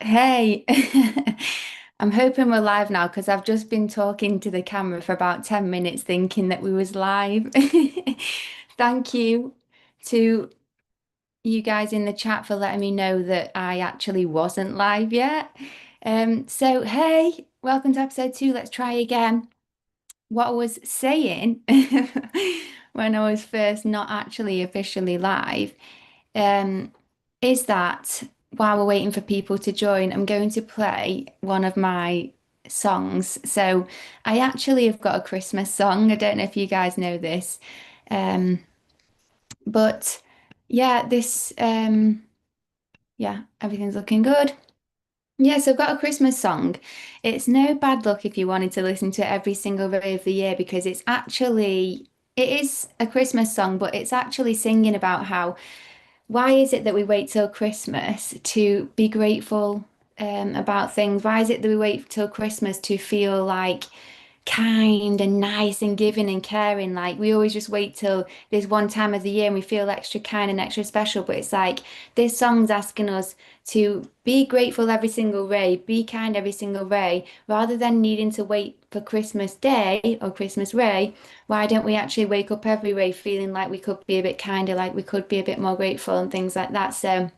Hey, I'm hoping we're live now because I've just been talking to the camera for about 10 minutes thinking that we was live. Thank you to you guys in the chat for letting me know that I actually wasn't live yet. So hey, welcome to episode 2. Let's try again. What I was saying when I was first not actually officially live um, is that while we're waiting for people to join, I'm going to play one of my songs. So I actually have got a Christmas song. I don't know if you guys know this. Um, but yeah, yeah, everything's looking good. Yeah, so I've got a Christmas song. It's no bad luck if you wanted to listen to it every single day of the year because it is a Christmas song, but it's actually singing about how why is it that we wait till Christmas to be grateful about things? Why is it that we wait till Christmas to feel like kind and nice and giving and caring? Like we always just wait till this one time of the year and we feel extra kind and extra special. But it's like this song's asking us to be grateful every single day, be kind every single day, rather than needing to wait for Christmas Day or Christmas Day. Why don't we actually wake up every day feeling like we could be a bit kinder, like we could be a bit more grateful and things like that? So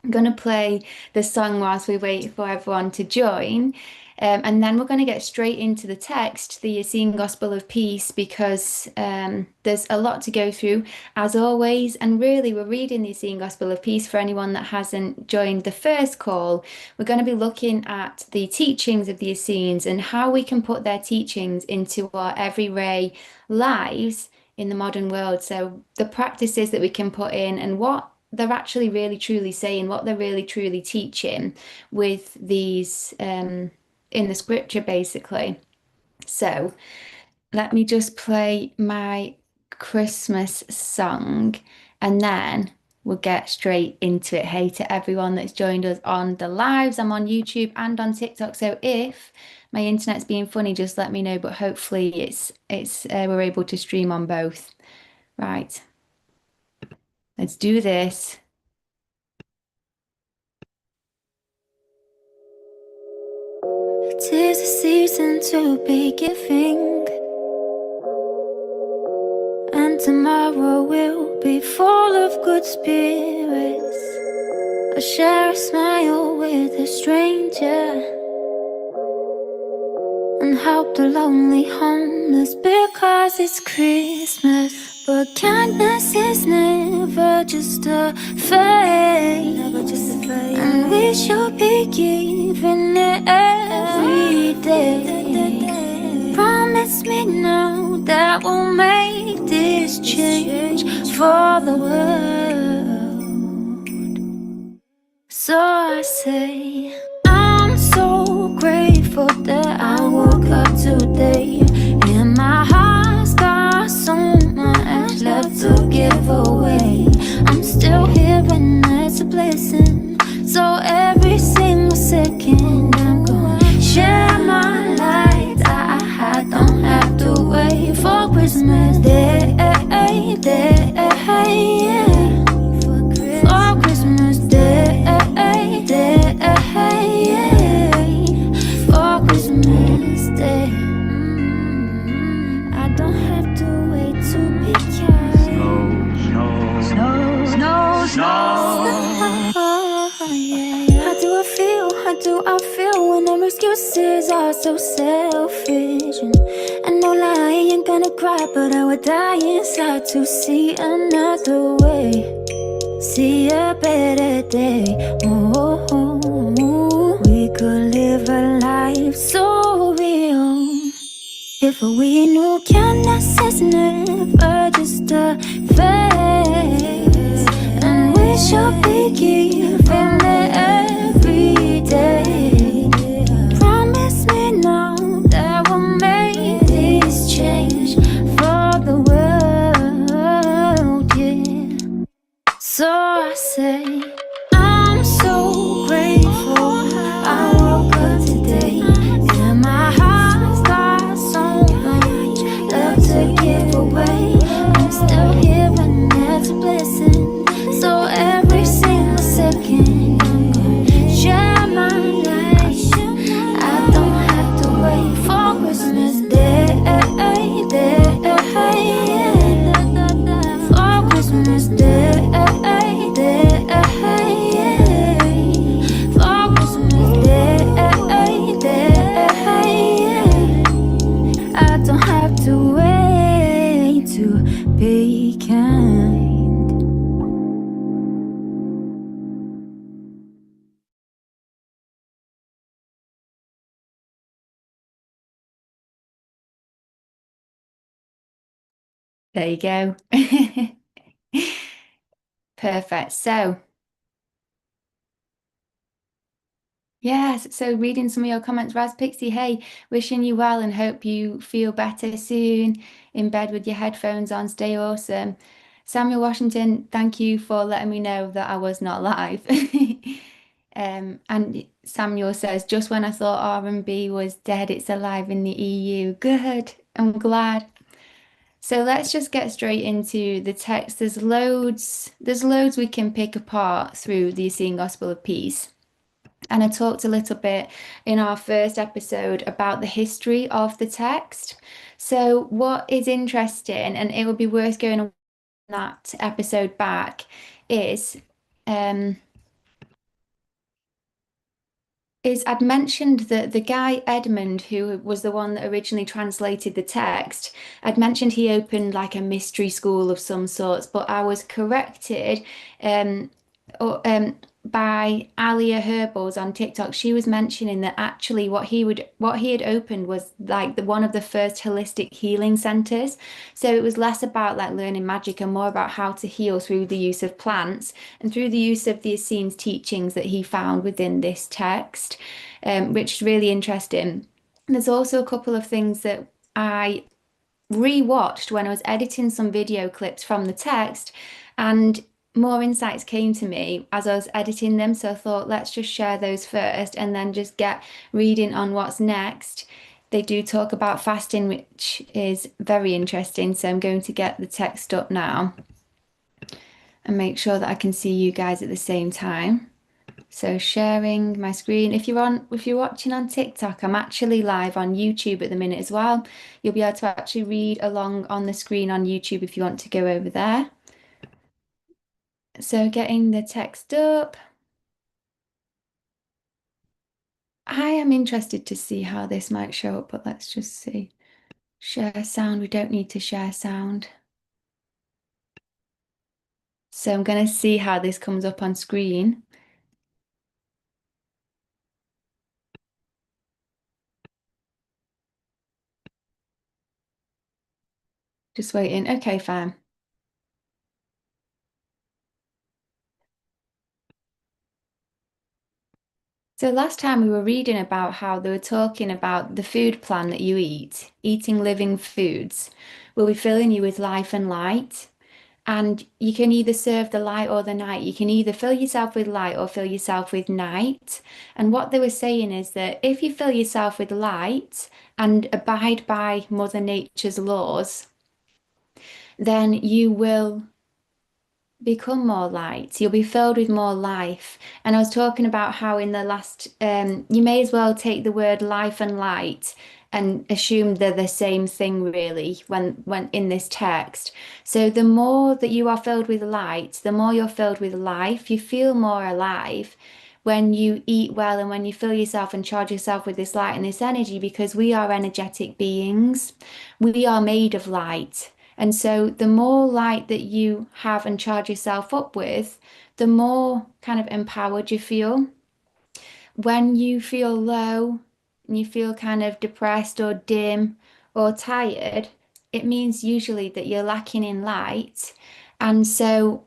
I'm going to play the song whilst we wait for everyone to join. And then we're going to get straight into the text, the Essene Gospel of Peace, because there's a lot to go through, as always. And really, we're reading the Essene Gospel of Peace for anyone that hasn't joined the first call. We're going to be looking at the teachings of the Essenes and how we can put their teachings into our everyday lives in the modern world. So the practices that we can put in and what they're actually really truly saying, what they're really truly teaching with these in the scripture, basically. So let me just play my Christmas song and then we'll get straight into it. Hey to everyone that's joined us on the lives. I'm on YouTube and on TikTok. So if my internet's being funny, just let me know. But hopefully it's we're able to stream on both. Right. Let's do this. 'Tis a season to be giving, and tomorrow will be full of good spirits. I'll share a smile with a stranger and help the lonely homeless because it's Christmas. But kindness is never just a phase, and we should be giving it every day. Promise me now that we'll make this change for the world. So I say, I'm so grateful that I woke up today, and my heart's got so much left to give away. I'm still here and that's a blessing. So every single second I'm gonna share my light. I don't have to wait for Christmas Day, yeah. For Christmas Day, yeah. For Christmas Day. I don't have to wait to be kind. Snow. Yeah. How do I feel when our excuses are so selfish? And no lie, I ain't gonna cry, but I would die inside to see another way, see a better day. We could live a life so real if we knew kindness is never just a phase, and we should be giving it every day. Promise me now that we'll make this change for the world, yeah. So I say, I'm so grateful I woke up today, and my heart's got so much love to give away. I'm still here and that's a blessing. So every single second There you go. Perfect. So, yes, so reading some of your comments, Raz Pixie, hey, wishing you well and hope you feel better soon in bed with your headphones on. Stay awesome. Samuel Washington, thank you for letting me know that I was not live. And Samuel says, just when I thought R&B was dead, it's alive in the EU. Good. I'm glad. So let's just get straight into the text. There's loads we can pick apart through the Essene Gospel of Peace. And I talked a little bit in our first episode about the history of the text. So what is interesting, and it would be worth going on that episode back, is um I'd mentioned that the guy Edmund, who was the one that originally translated the text, I'd mentioned he opened like a mystery school of some sorts, but I was corrected um, or, by Alia Herballs on TikTok. She was mentioning that actually what he had opened was like one of the first holistic healing centers. So it was less about like learning magic and more about how to heal through the use of plants and through the use of the Essenes teachings that he found within this text, which is really interesting. There's also a couple of things that I rewatched when I was editing some video clips from the text, and more insights came to me as I was editing them. So I thought, let's just share those first and then just get reading on what's next. They do talk about fasting, which is very interesting. So I'm going to get the text up now and make sure that I can see you guys at the same time. So sharing my screen. If you're watching on TikTok, I'm actually live on YouTube at the minute as well. You'll be able to actually read along on the screen on YouTube if you want to go over there. So getting the text up. I am interested to see how this might show up, but let's just see. Share sound. We don't need to share sound. So I'm going to see how this comes up on screen. Just waiting. Okay, fine. So last time we were reading about how they were talking about the food plan that you eat, eating living foods, will be filling you with life and light. And you can either serve the light or the night. You can either fill yourself with light or fill yourself with night. And what they were saying is that if you fill yourself with light and abide by Mother Nature's laws, then you will become more light. You'll be filled with more life. And I was talking about how in the last, you may as well take the word life and light and assume they're the same thing really when in this text. So the more that you are filled with light, the more you're filled with life, you feel more alive when you eat well and when you fill yourself and charge yourself with this light and this energy, because we are energetic beings. We are made of light. And so the more light that you have and charge yourself up with, the more kind of empowered you feel. When you feel low and you feel kind of depressed or dim or tired, it means usually that you're lacking in light. And so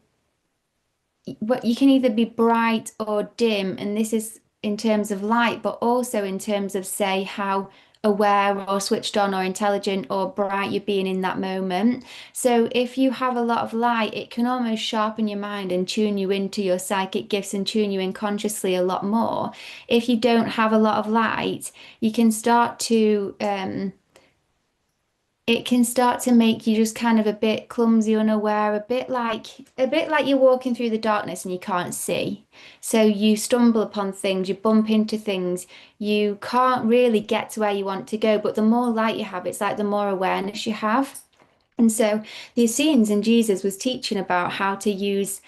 what you can either be bright or dim, and this is in terms of light, but also in terms of say how aware or switched on or intelligent or bright you're being in that moment. So if you have a lot of light, it can almost sharpen your mind and tune you into your psychic gifts and tune you in consciously a lot more. If you don't have a lot of light, you can start to it can start to make you just kind of a bit clumsy, unaware, a bit like you're walking through the darkness and you can't see. So you stumble upon things, you bump into things, you can't really get to where you want to go. But the more light you have, it's like the more awareness you have. And so the Essenes and Jesus was teaching about how to use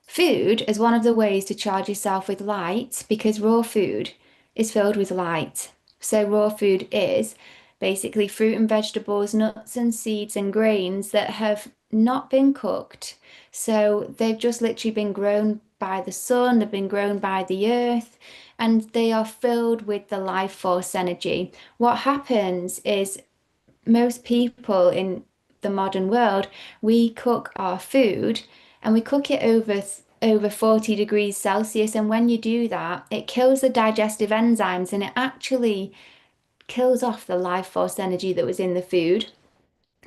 food as one of the ways to charge yourself with light, because raw food is filled with light. So raw food is basically fruit and vegetables, nuts and seeds and grains that have not been cooked. So they've just literally been grown by the sun, they've been grown by the earth, and they are filled with the life force energy. What happens is most people in the modern world, we cook our food and we cook it over 40 degrees Celsius. And when you do that, it kills the digestive enzymes and it actually kills off the life force energy that was in the food,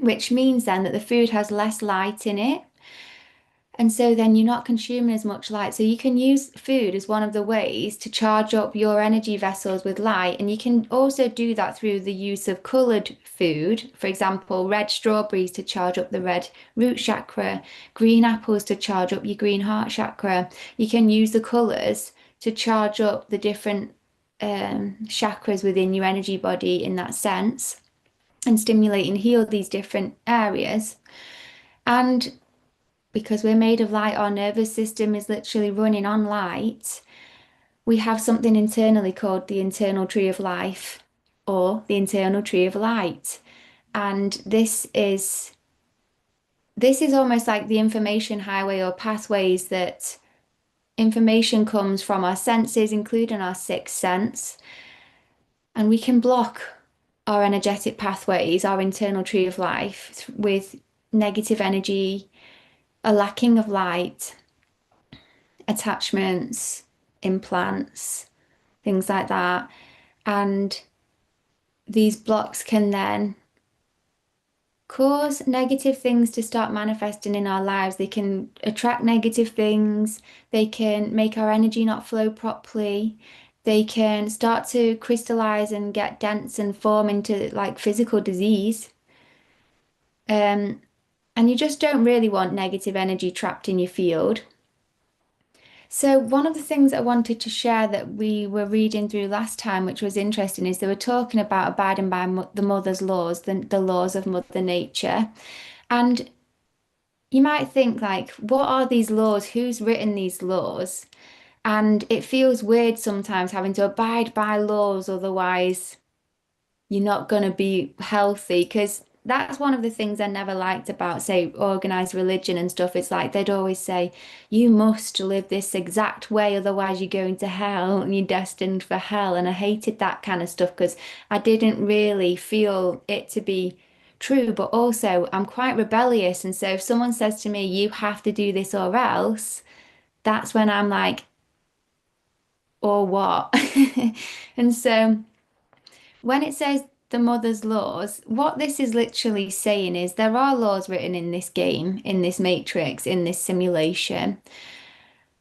which means then that the food has less light in it. And so then you're not consuming as much light. So you can use food as one of the ways to charge up your energy vessels with light. And you can also do that through the use of coloured food. For example, red strawberries to charge up the red root chakra, green apples to charge up your green heart chakra. You can use the colours to charge up the different chakras within your energy body in that sense and stimulate and heal these different areas. And because we're made of light, our nervous system is literally running on light. We have something internally called the internal tree of life or the internal tree of light. And this is almost like the information highway or pathways that information comes from our senses, including our sixth sense. And we can block our energetic pathways, our internal tree of life, with negative energy, a lacking of light, attachments, implants, things like that. And these blocks can then cause negative things to start manifesting in our lives. They can attract negative things. They can make our energy not flow properly. They can start to crystallize and get dense and form into like physical disease. Um, and you just don't really want negative energy trapped in your field. So one of the things I wanted to share that we were reading through last time, which was interesting, is they were talking about abiding by the mother's laws, the laws of Mother Nature. And you might think like, what are these laws? Who's written these laws? And it feels weird sometimes having to abide by laws, otherwise you're not going to be healthy because that's one of the things I never liked about, say, organized religion and stuff. It's like they'd always say, you must live this exact way, otherwise you're going to hell and you're destined for hell. And I hated that kind of stuff because I didn't really feel it to be true, but also I'm quite rebellious. And so if someone says to me, you have to do this or else, that's when I'm like, or what? And so when it says the mother's laws, what this is literally saying is there are laws written in this game, in this matrix, in this simulation.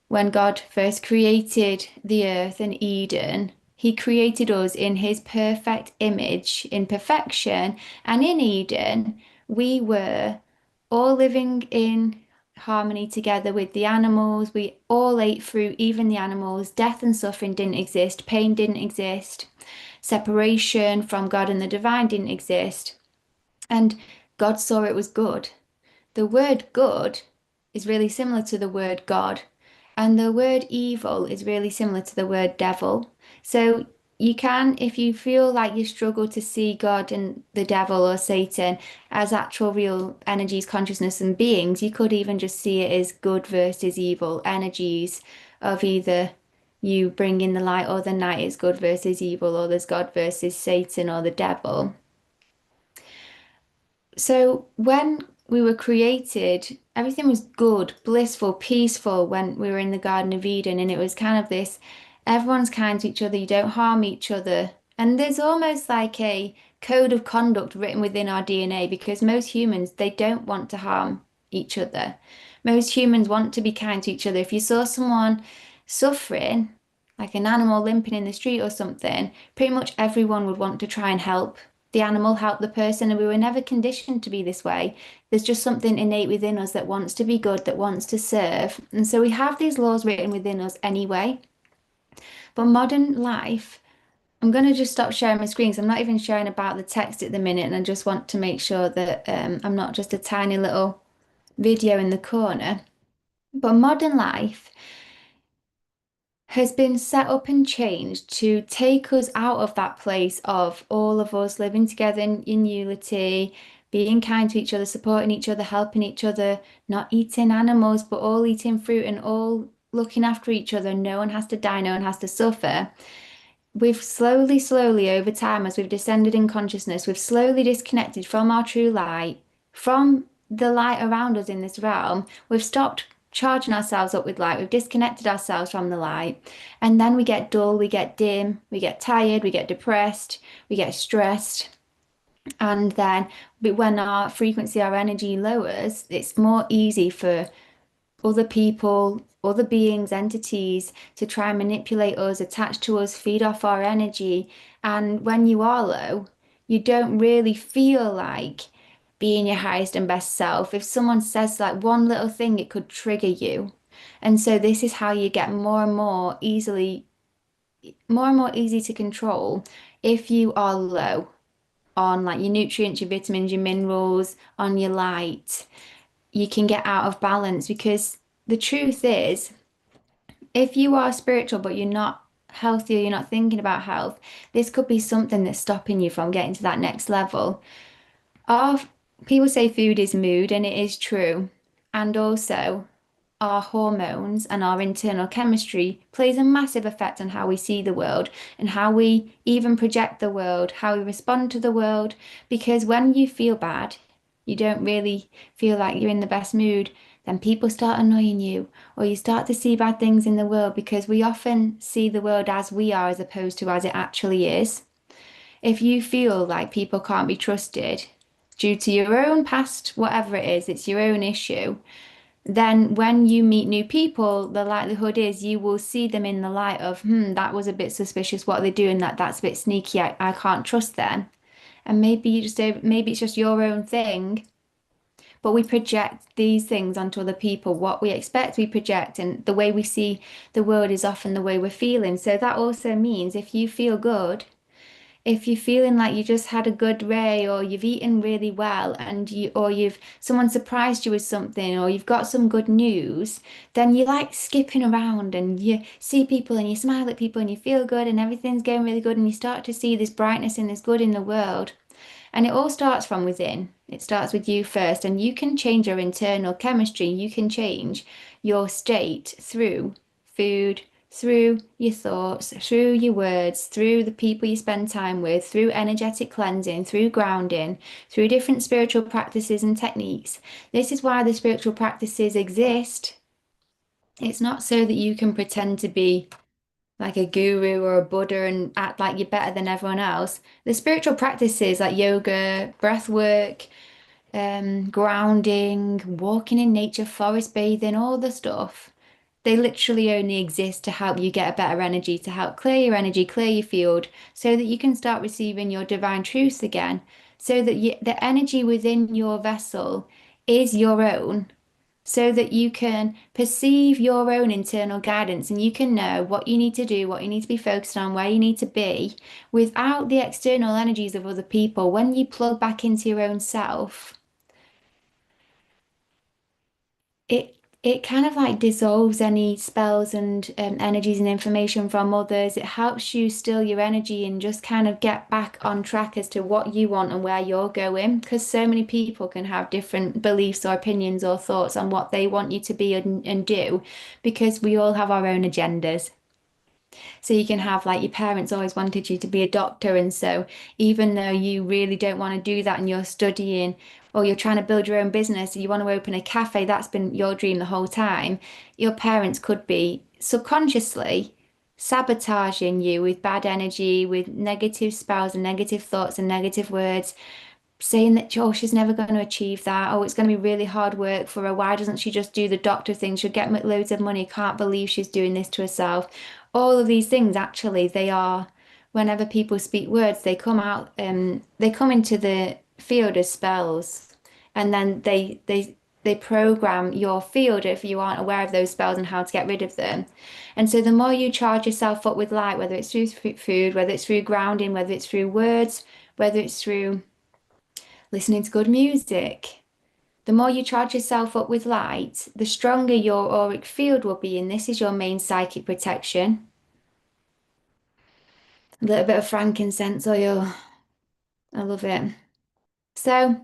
When God first created the earth and Eden, he created us in his perfect image, in perfection. And in Eden, we were all living in harmony together with the animals. We all ate fruit, even the animals. Death and suffering didn't exist, pain didn't exist. Separation from God and the divine didn't exist. And God saw it was good. The word good is really similar to the word God, and the word evil is really similar to the word devil. So you can, if you feel like you struggle to see God and the devil or Satan as actual real energies, consciousness, and beings, you could even just see it as good versus evil energies of either you bring in the light or the night is good versus evil, or there's God versus Satan or the devil. So when we were created, everything was good, blissful, peaceful when we were in the Garden of Eden. And it was kind of this, everyone's kind to each other, you don't harm each other. And there's almost like a code of conduct written within our DNA because most humans, they don't want to harm each other. Most humans want to be kind to each other. If you saw someone suffering, like an animal limping in the street or something, pretty much everyone would want to try and help the animal, help the person, and we were never conditioned to be this way. There's just something innate within us that wants to be good, that wants to serve. And so we have these laws written within us anyway. But modern life, I'm going to just stop sharing my screen because I'm not even sharing about the text at the minute, and I just want to make sure that I'm not just a tiny little video in the corner. But modern life has been set up and changed to take us out of that place of all of us living together in unity, being kind to each other, supporting each other, helping each other, not eating animals, but all eating fruit and all looking after each other. No one has to die, no one has to suffer. We've slowly over time, as we've descended in consciousness, we've slowly disconnected from our true light from the light around us in this realm, we've stopped charging ourselves up with light, we've disconnected ourselves from the light, and then we get dull, we get dim, we get tired, we get depressed, we get stressed. And then when our frequency, our energy lowers, it's more easy for other people, other beings, entities to try and manipulate us, attach to us, feed off our energy. And when you are low, you don't really feel like being your highest and best self. If someone says like one little thing, it could trigger you. And so this is how you get more and more easy to control if you are low on like your nutrients, your vitamins, your minerals, on your light. You can get out of balance because the truth is, if you are spiritual but you're not healthy or you're not thinking about health, this could be something that's stopping you from getting to that next level. Our people say food is mood, and it is true. And also, our hormones and our internal chemistry plays a massive effect on how we see the world and how we even project the world, how we respond to the world. Because when you feel bad, you don't really feel like you're in the best mood, then people start annoying you, or you start to see bad things in the world because we often see the world as we are as opposed to as it actually is. If you feel like people can't be trusted due to your own past, whatever it is, it's your own issue, then when you meet new people, the likelihood is you will see them in the light of, that was a bit suspicious. What are they doing? That's a bit sneaky. I can't trust them. And maybe you just don't, maybe it's just your own thing, but we project these things onto other people. What we expect, we project, and the way we see the world is often the way we're feeling. So that also means if you feel good, if you're feeling like you just had a good day or you've eaten really well and you've someone surprised you with something or you've got some good news, then you like skipping around and you see people and you smile at people and you feel good and everything's going really good and you start to see this brightness and this good in the world. And it all starts from within. It starts with you first, and you can change your internal chemistry. You can change your state through food, through your thoughts, through your words, through the people you spend time with, through energetic cleansing, through grounding, through different spiritual practices and techniques. This is why the spiritual practices exist. It's not so that you can pretend to be like a guru or a Buddha and act like you're better than everyone else. The spiritual practices like yoga, breath work, grounding, walking in nature, forest bathing, all the stuff, they literally only exist to help you get a better energy, to help clear your energy, clear your field, so that you can start receiving your divine truths again, so that the energy within your vessel is your own so that you can perceive your own internal guidance and you can know what you need to do, what you need to be focused on, where you need to be without the external energies of other people. When you plug back into your own self, it kind of like dissolves any spells and energies and information from others. It helps you still your energy and just kind of get back on track as to what you want and where you're going. Because so many people can have different beliefs or opinions or thoughts on what they want you to be and do, because we all have our own agendas. So you can have like your parents always wanted you to be a doctor, and so even though you really don't want to do that and you're studying or you're trying to build your own business, you want to open a cafe, that's been your dream the whole time, your parents could be subconsciously sabotaging you with bad energy, with negative spells and negative thoughts and negative words, saying that, oh, she's never going to achieve that. Oh, it's going to be really hard work for her. Why doesn't she just do the doctor thing? She'll get loads of money. Can't believe she's doing this to herself. All of these things, actually, they are, whenever people speak words, they come out, they come into the field as spells. And then they program your field if you aren't aware of those spells and how to get rid of them. And so the more you charge yourself up with light, whether it's through food, whether it's through grounding, whether it's through words, whether it's through listening to good music. The more you charge yourself up with light, the stronger your auric field will be, and this is your main psychic protection. A little bit of frankincense oil. I love it. So,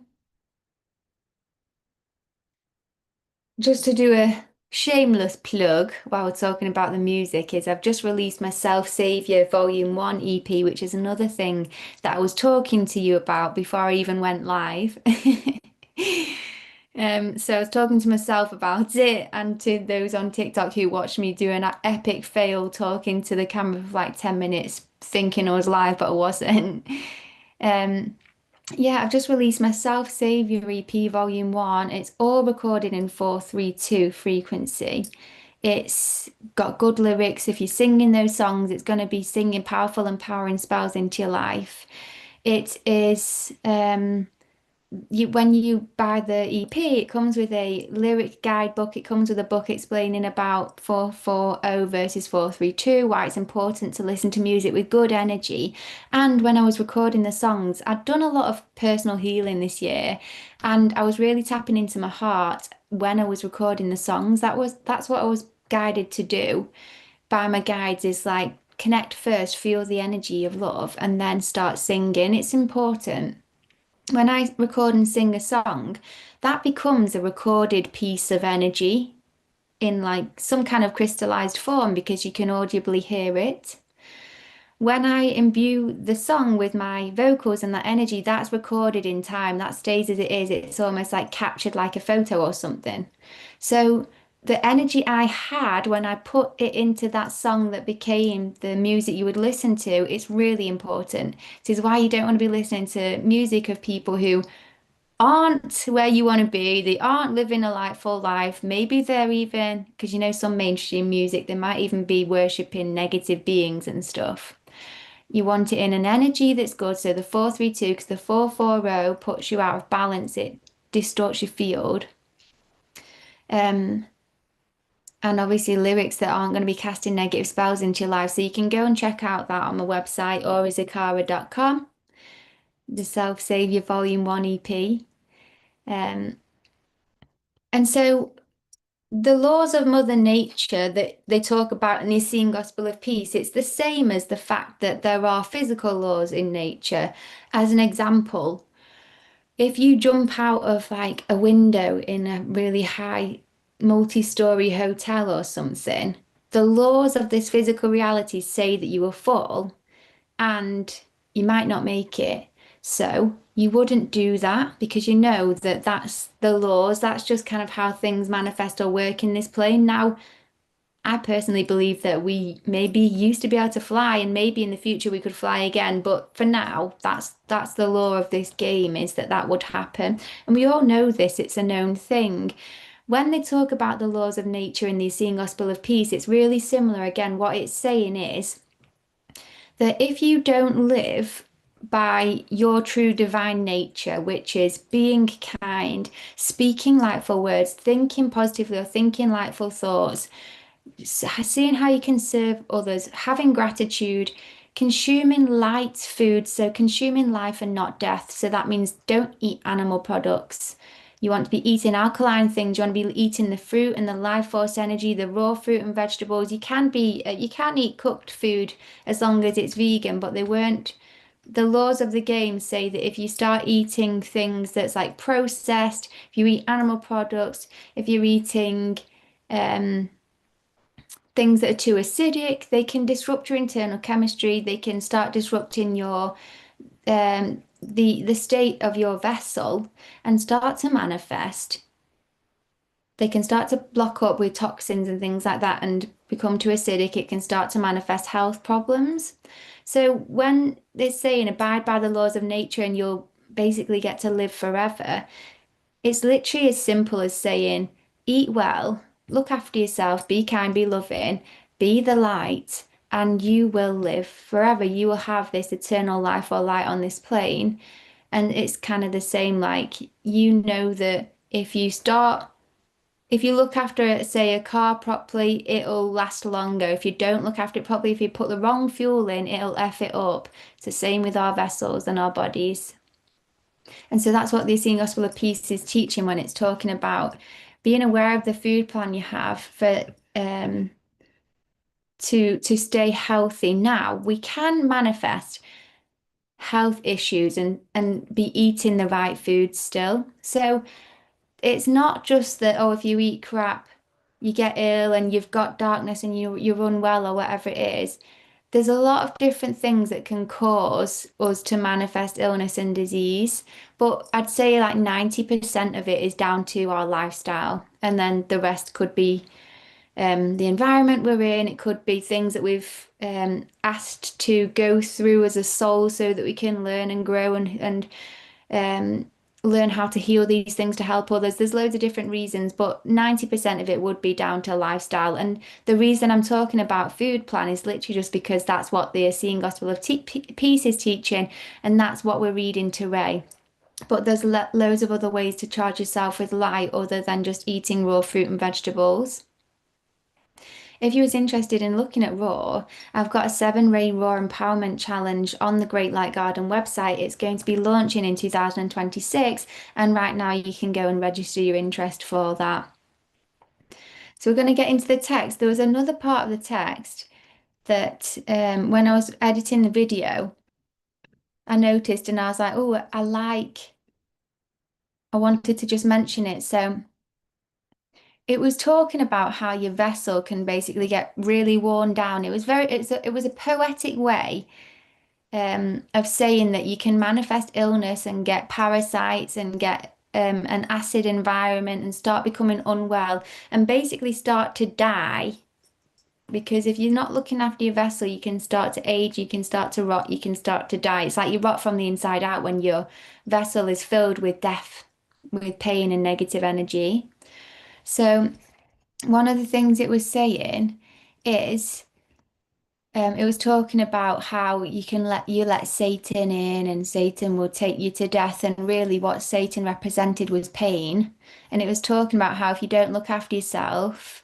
just to do a shameless plug while we're talking about the music, is I've just released my Self Savior Volume 1 EP, which is another thing that I was talking to you about before I even went live. So I was talking to myself about it and to those on TikTok who watched me do an epic fail talking to the camera for like 10 minutes, thinking I was live, but I wasn't. Um, yeah, I've just released my Self Savior EP Volume 1. It's all recorded in 432 frequency. It's got good lyrics. If you're singing those songs, it's going to be singing powerful, empowering spells into your life. It is when you buy the EP, it comes with a lyric guidebook. It comes with a book explaining about 440 versus 432, why it's important to listen to music with good energy. And when I was recording the songs, I'd done a lot of personal healing this year, and I was really tapping into my heart when I was recording the songs. That's what I was guided to do by my guides is like connect first, feel the energy of love, and then start singing. It's important when I record and sing a song, that becomes a recorded piece of energy in like some kind of crystallized form because you can audibly hear it. When I imbue the song with my vocals and that energy, that's recorded in time. That stays as it is. It's almost like captured like a photo or something. So the energy I had when I put it into that song that became the music you would listen to, it's really important. This is why you don't want to be listening to music of people who aren't where you want to be. They aren't living a like full life. Maybe they're even, because you know, some mainstream music, they might even be worshipping negative beings and stuff. You want it in an energy that's good. So the 432, because the 440 puts you out of balance, it distorts your field. Um, and obviously lyrics that aren't going to be casting negative spells into your life. So you can go and check out that on my website, orizakara.com, the Self Savior Volume 1 EP. Um, and so the laws of Mother Nature that they talk about in the Essene Gospel of Peace, it's the same as the fact that there are physical laws in nature. As an example, if you jump out of like a window in a really high multi-story hotel or something, the laws of this physical reality say that you will fall and you might not make it. So you wouldn't do that because you know that that's the laws. That's just kind of how things manifest or work in this plane. Now, I personally believe that we maybe used to be able to fly and maybe in the future we could fly again, but for now, that's the law of this game is that that would happen. And we all know this, it's a known thing. When they talk about the laws of nature in the Essene Gospel of Peace, it's really similar. Again, what it's saying is that if you don't live by your true divine nature, which is being kind, speaking lightful words, thinking positively or thinking lightful thoughts, seeing how you can serve others, having gratitude, consuming light food, so consuming life and not death. So that means don't eat animal products. You want to be eating alkaline things. You want to be eating the fruit and the life force energy, the raw fruit and vegetables. You can eat cooked food as long as it's vegan, but they weren't. The laws of the game say that if you start eating things that's like processed, if you eat animal products, if you're eating um, things that are too acidic, they can disrupt your internal chemistry. They can start disrupting your the state of your vessel and start to manifest. They can start to block up with toxins and things like that and become too acidic. It can start to manifest health problems. So when they're saying abide by the laws of nature and you'll basically get to live forever, it's literally as simple as saying, eat well, look after yourself, be kind, be loving, be the light, and you will live forever. You will have this eternal life or light on this plane. And it's kind of the same, like, you know that if you look after, say, a car properly, it'll last longer. If you don't look after it properly, if you put the wrong fuel in, it'll F it up. It's the same with our vessels and our bodies. And so that's what the Essene Gospel of Peace is teaching when it's talking about being aware of the food plan you have for um to stay healthy. Now we can manifest health issues and be eating the right food still. So it's not just that, oh, if you eat crap, you get ill and you've got darkness and you're unwell or whatever it is. There's a lot of different things that can cause us to manifest illness and disease, but I'd say like 90% of it is down to our lifestyle, and then the rest could be the environment we're in. It could be things that we've asked to go through as a soul so that we can learn and grow and um, learn how to heal these things to help others. There's loads of different reasons, but 90% of it would be down to lifestyle. And the reason I'm talking about food plan is literally just because that's what the Essene Gospel of Peace is teaching, and that's what we're reading today. But there's loads of other ways to charge yourself with light other than just eating raw fruit and vegetables. If you was interested in looking at Raw, I've got a 7 Ray Raw Empowerment Challenge on the Great Light Garden website. It's going to be launching in 2026, and right now you can go and register your interest for that. So we're going to get into the text. There was another part of the text that when I was editing the video, I noticed and I was like, oh, I wanted to just mention it. So it was talking about how your vessel can basically get really worn down. It was a poetic way of saying that you can manifest illness and get parasites and get an acid environment and start becoming unwell and basically start to die. Because if you're not looking after your vessel, you can start to age, you can start to rot, you can start to die. It's like you rot from the inside out when your vessel is filled with death, with pain and negative energy. So, one of the things it was saying is it was talking about how you let Satan in and Satan will take you to death, and really what Satan represented was pain. And it was talking about how if you don't look after yourself,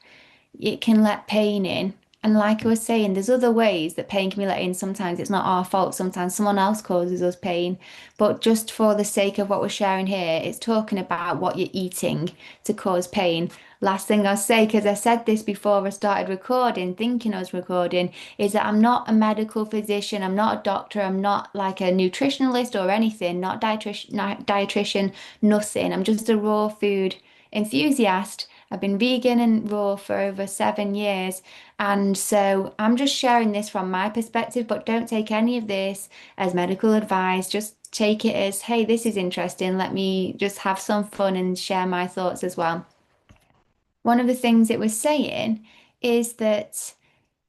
it can let pain in. And like I was saying, there's other ways that pain can be let in. Sometimes it's not our fault. Sometimes someone else causes us pain. But just for the sake of what we're sharing here, it's talking about what you're eating to cause pain. Last thing I'll say, because I said this before I started recording, thinking I was recording, is that I'm not a medical physician. I'm not a doctor. I'm not like a nutritionalist or anything, not dietitian, nothing. I'm just a raw food enthusiast. I've been vegan and raw for over 7 years. And so I'm just sharing this from my perspective, but don't take any of this as medical advice. Just take it as, hey, this is interesting. Let me just have some fun and share my thoughts as well. One of the things it was saying is that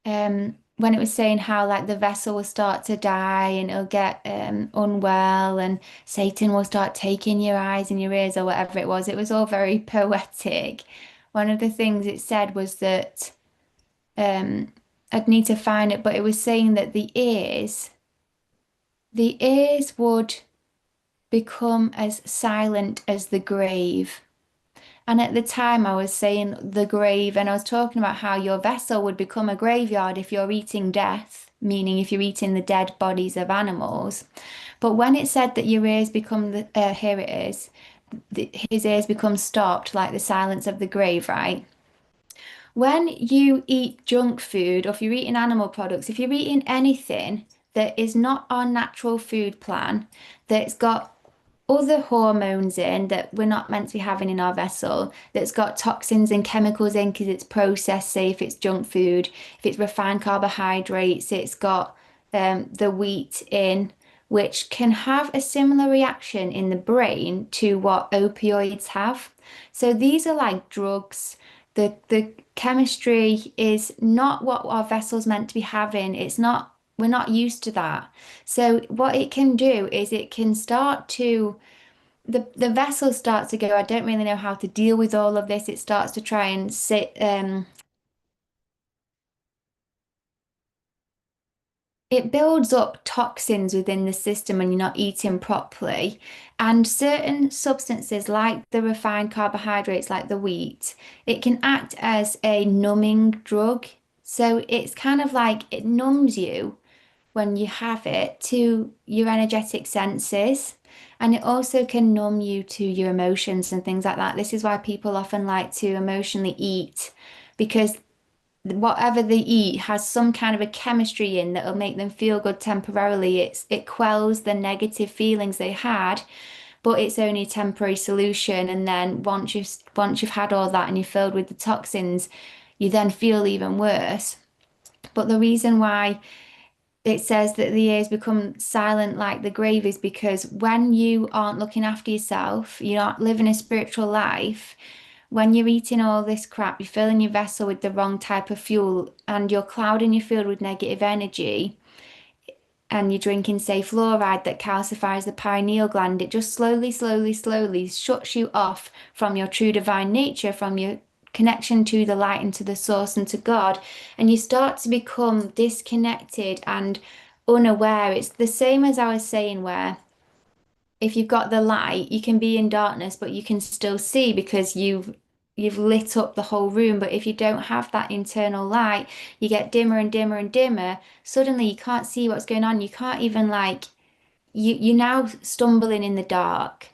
when it was saying how like the vessel will start to die and it'll get unwell and Satan will start taking your eyes and your ears or whatever it was all very poetic. One of the things it said was that um, I'd need to find it, but it was saying that the ears would become as silent as the grave. And at the time, I was saying the grave, and I was talking about how your vessel would become a graveyard if you're eating death, meaning if you're eating the dead bodies of animals. But when it said that your ears become here it is, his ears become stopped like the silence of the grave, right? When you eat junk food, or if you're eating animal products, if you're eating anything that is not our natural food plan, that's got other hormones in that we're not meant to be having in our vessel, that's got toxins and chemicals in because it's processed, say if it's junk food, if it's refined carbohydrates, it's got the wheat in, which can have a similar reaction in the brain to what opioids have. So these are like drugs. The chemistry is not what our vessel's meant to be having. We're not used to that. So what it can do is it can start to the vessel starts to go, I don't really know how to deal with all of this. It starts to try and it builds up toxins within the system when you're not eating properly. And certain substances like the refined carbohydrates, like the wheat, it can act as a numbing drug. So it's kind of like it numbs you when you have it to your energetic senses. And it also can numb you to your emotions and things like that. This is why people often like to emotionally eat because whatever they eat has some kind of a chemistry in that'll make them feel good temporarily. It quells the negative feelings they had, but it's only a temporary solution. And then once you've had all that and you're filled with the toxins, you then feel even worse. But the reason why it says that the ears become silent like the grave is because when you aren't looking after yourself, you're not living a spiritual life, when you're eating all this crap, you're filling your vessel with the wrong type of fuel and you're clouding your field with negative energy and you're drinking, say, fluoride that calcifies the pineal gland, it just slowly, slowly, slowly shuts you off from your true divine nature, from your connection to the light and to the source and to God. And you start to become disconnected and unaware. It's the same as I was saying, where if you've got the light, you can be in darkness, but you can still see because you've lit up the whole room. But if you don't have that internal light, you get dimmer and dimmer and dimmer. Suddenly you can't see what's going on. You can't even like you're now stumbling in the dark.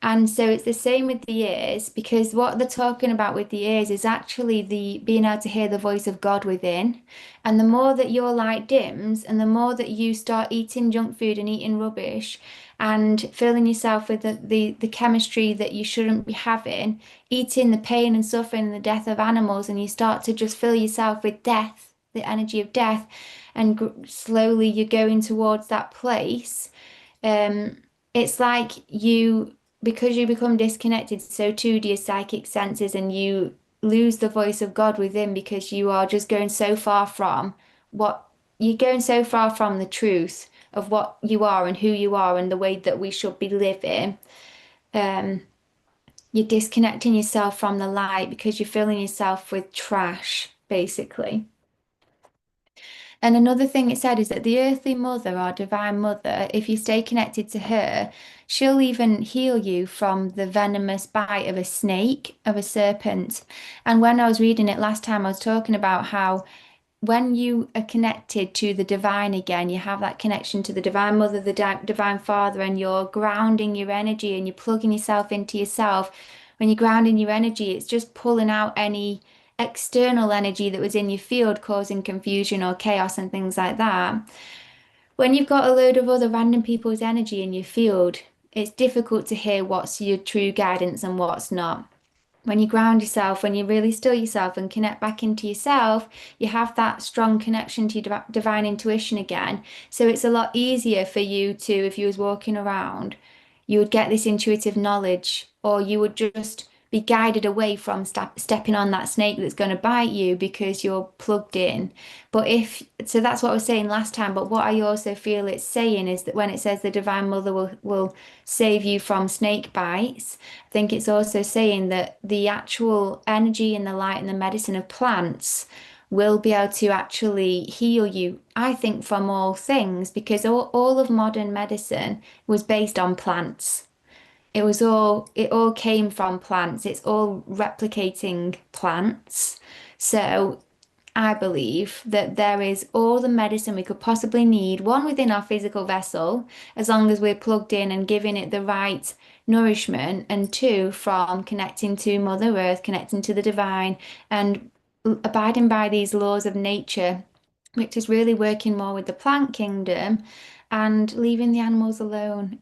And so it's the same with the ears, because what they're talking about with the ears is actually the being able to hear the voice of God within. And the more that your light dims and the more that you start eating junk food and eating rubbish and filling yourself with the chemistry that you shouldn't be having, eating the pain and suffering and the death of animals, and you start to just fill yourself with death, the energy of death, and slowly you're going towards that place. It's like because you become disconnected, so too do your psychic senses, and you lose the voice of God within because you are just going so far from what you're going so far from the truth of what you are and who you are and the way that we should be living. Um, you're disconnecting yourself from the light because you're filling yourself with trash, basically. And another thing it said is that the earthly mother or divine mother, if you stay connected to her, she'll even heal you from the venomous bite of a snake, of a serpent. And when I was reading it last time, I was talking about how when you are connected to the divine again, you have that connection to the divine mother, the divine father, and you're grounding your energy and you're plugging yourself into yourself. When you're grounding your energy, it's just pulling out any external energy that was in your field causing confusion or chaos and things like that. When you've got a load of other random people's energy in your field, it's difficult to hear what's your true guidance and what's not. When you ground yourself, when you really still yourself and connect back into yourself, you have that strong connection to your divine intuition again. So it's a lot easier for you to, if you was walking around, you would get this intuitive knowledge, or you would just be guided away from stepping on that snake that's going to bite you because you're plugged in. But if, so that's what I was saying last time. But what I also feel it's saying is that when it says the Divine Mother will save you from snake bites, I think it's also saying that the actual energy and the light and the medicine of plants will be able to actually heal you, I think, from all things, because all of modern medicine was based on plants. It all came from plants. It's all replicating plants. So I believe that there is all the medicine we could possibly need, one within our physical vessel, as long as we're plugged in and giving it the right nourishment, and two, from connecting to Mother Earth, connecting to the divine, and abiding by these laws of nature, which is really working more with the plant kingdom and leaving the animals alone,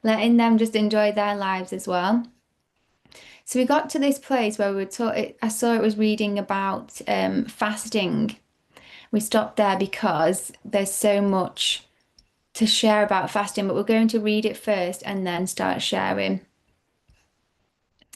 letting them just enjoy their lives as well. So we got to this place where we were taught, I saw it was reading about fasting. We stopped there because there's so much to share about fasting, but we're going to read it first and then start sharing.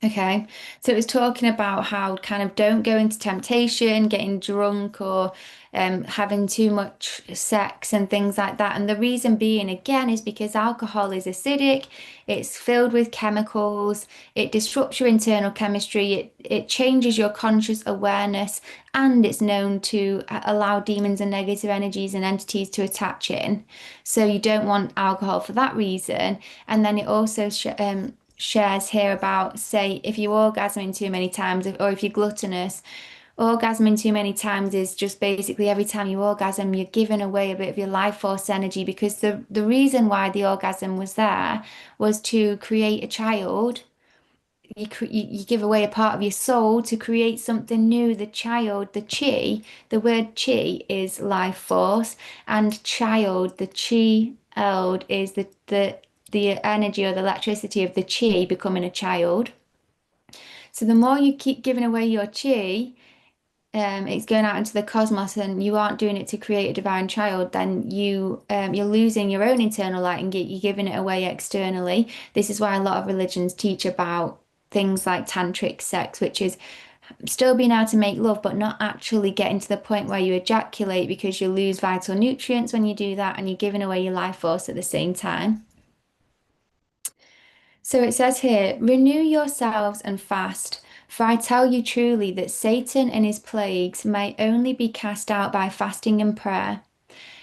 Okay, so it was talking about how kind of don't go into temptation, getting drunk or having too much sex and things like that. And the reason being, again, is because alcohol is acidic, it's filled with chemicals, it disrupts your internal chemistry, it changes your conscious awareness, and it's known to allow demons and negative energies and entities to attach in. So you don't want alcohol for that reason. And then it also shares here about, say, if you orgasming too many times, or if you're gluttonous, orgasming too many times is just basically every time you orgasm, you're giving away a bit of your life force energy, because the reason why the orgasm was there was to create a child. You give away a part of your soul to create something new. The child, the chi, the word chi is life force, and child, the chi eld is the energy or the electricity of the chi becoming a child. So the more you keep giving away your chi, it's going out into the cosmos and you aren't doing it to create a divine child, then you're losing your own internal light and you're giving it away externally. This is why a lot of religions teach about things like tantric sex, which is still being able to make love, but not actually getting to the point where you ejaculate because you lose vital nutrients when you do that and you're giving away your life force at the same time. So it says here, renew yourselves and fast, for I tell you truly that Satan and his plagues may only be cast out by fasting and prayer.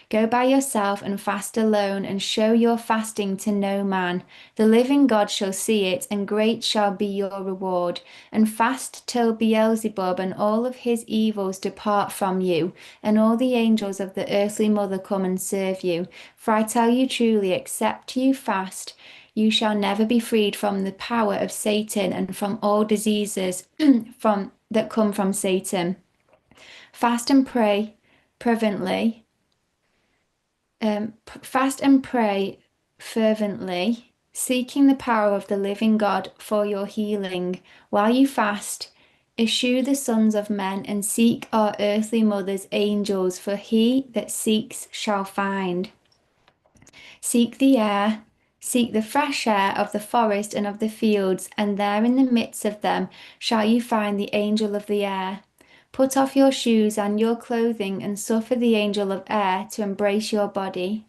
Go by yourself and fast alone, and show your fasting to no man. The living God shall see it, and great shall be your reward. And fast till Beelzebub and all of his evils depart from you, and all the angels of the earthly mother come and serve you. For I tell you truly, except you fast, you shall never be freed from the power of Satan and from all diseases from that come from Satan. Fast and pray fervently fast and pray fervently, seeking the power of the living God for your healing. While you fast, eschew the sons of men and seek our earthly mother's angels, for he that seeks shall find. Seek the air, seek the fresh air of the forest and of the fields, and there in the midst of them shall you find the angel of the air. Put off your shoes and your clothing, and suffer the angel of air to embrace your body.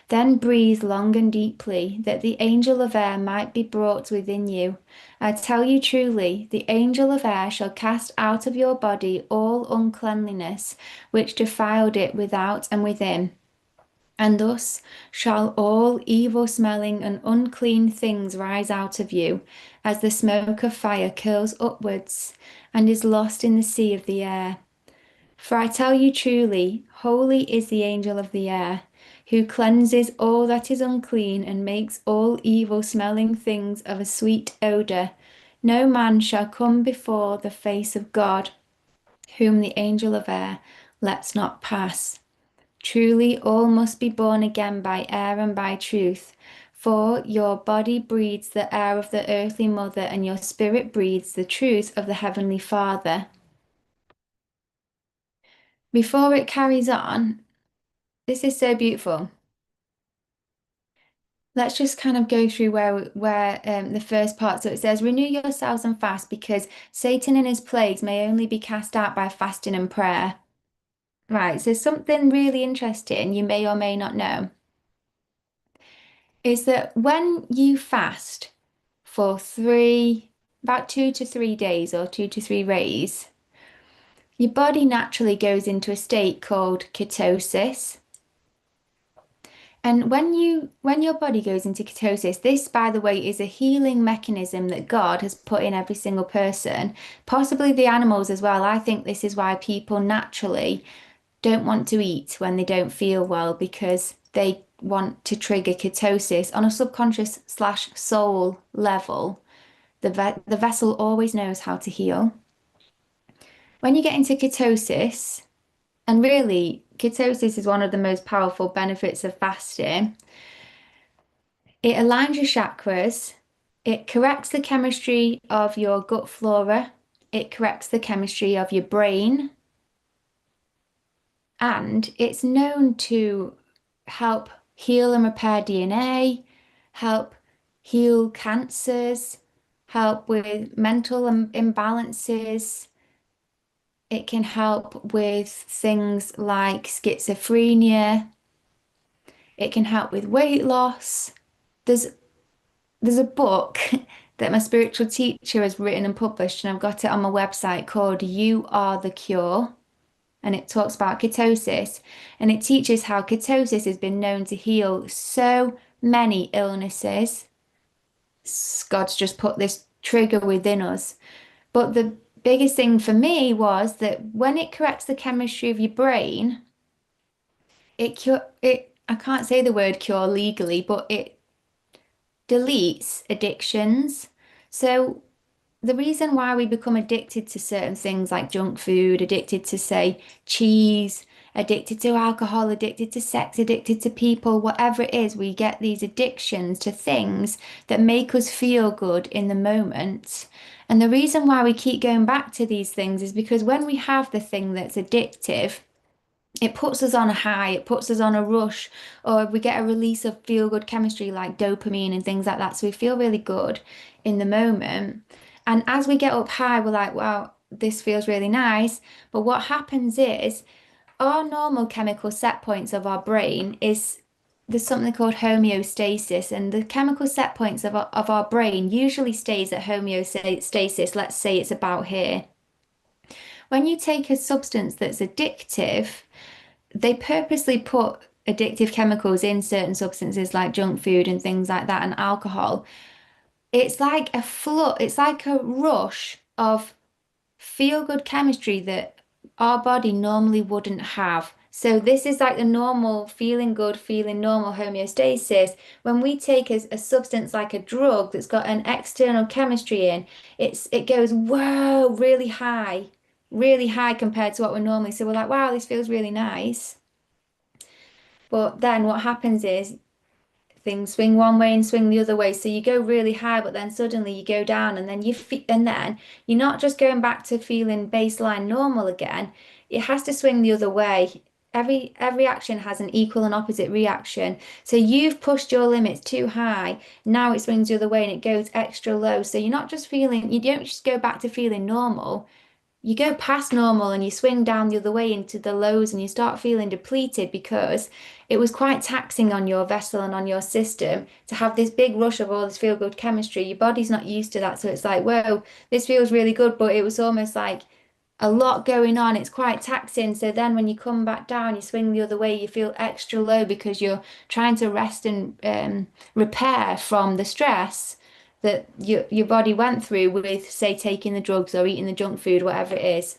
Then breathe long and deeply, that the angel of air might be brought within you. I tell you truly, the angel of air shall cast out of your body all uncleanliness, which defiled it without and within. And thus shall all evil smelling and unclean things rise out of you, as the smoke of fire curls upwards and is lost in the sea of the air. For I tell you truly, holy is the angel of the air, who cleanses all that is unclean and makes all evil smelling things of a sweet odour. No man shall come before the face of God, whom the angel of air lets not pass. Truly, all must be born again by air and by truth. For your body breathes the air of the earthly mother, and your spirit breathes the truth of the heavenly Father. Before it carries on, this is so beautiful. Let's just kind of go through where the first part. So it says, renew yourselves and fast, because Satan and his plagues may only be cast out by fasting and prayer. Right, so something really interesting you may or may not know is that when you fast for about 2 to 3 days or 2 to 3 days, your body naturally goes into a state called ketosis. And when your body goes into ketosis, this, by the way, is a healing mechanism that God has put in every single person, possibly the animals as well. I think this is why people naturally don't want to eat when they don't feel well, because they want to trigger ketosis on a subconscious slash soul level. The vessel always knows how to heal. When you get into ketosis, and really, ketosis is one of the most powerful benefits of fasting. It aligns your chakras, it corrects the chemistry of your gut flora, it corrects the chemistry of your brain, and it's known to help heal and repair DNA, help heal cancers, help with mental imbalances. It can help with things like schizophrenia. It can help with weight loss. There's there's a book that my spiritual teacher has written and published, and I've got it on my website, called You Are the Cure. And it talks about ketosis, and it teaches how ketosis has been known to heal so many illnesses. God's just put this trigger within us. But the biggest thing for me was that when it corrects the chemistry of your brain, I can't say the word cure legally, but it deletes addictions. So the reason why we become addicted to certain things like junk food, addicted to, say, cheese, addicted to alcohol, addicted to sex, addicted to people, whatever it is, we get these addictions to things that make us feel good in the moment. And the reason why we keep going back to these things is because when we have the thing that's addictive, it puts us on a high, it puts us on a rush, or we get a release of feel-good chemistry like dopamine and things like that. So we feel really good in the moment. And as we get up high, we're like, wow, this feels really nice. But what happens is our normal chemical set points of our brain is there's something called homeostasis, and the chemical set points of our brain usually stays at homeostasis. Let's say it's about here. When you take a substance that's addictive, they purposely put addictive chemicals in certain substances like junk food and things like that and alcohol. It's like a flood, it's like a rush of feel-good chemistry that our body normally wouldn't have. So this is like the normal feeling good, feeling normal homeostasis. When we take a substance like a drug that's got an external chemistry in, it goes whoa, really high compared to what we're normally. So we're like, wow, this feels really nice. But then what happens is things swing one way and swing the other way. So you go really high, but then suddenly you go down, and then and then you're not just going back to feeling baseline normal again. It has to swing the other way. Every action has an equal and opposite reaction. So you've pushed your limits too high. Now it swings the other way and it goes extra low. So you're not just feeling, you don't just go back to feeling normal. You go past normal and you swing down the other way into the lows, and you start feeling depleted because it was quite taxing on your vessel and on your system to have this big rush of all this feel good chemistry. Your body's not used to that. So it's like, whoa, this feels really good. But it was almost like a lot going on. It's quite taxing. So then when you come back down, you swing the other way, you feel extra low because you're trying to rest and repair from the stress that your body went through with, say, taking the drugs or eating the junk food, whatever it is.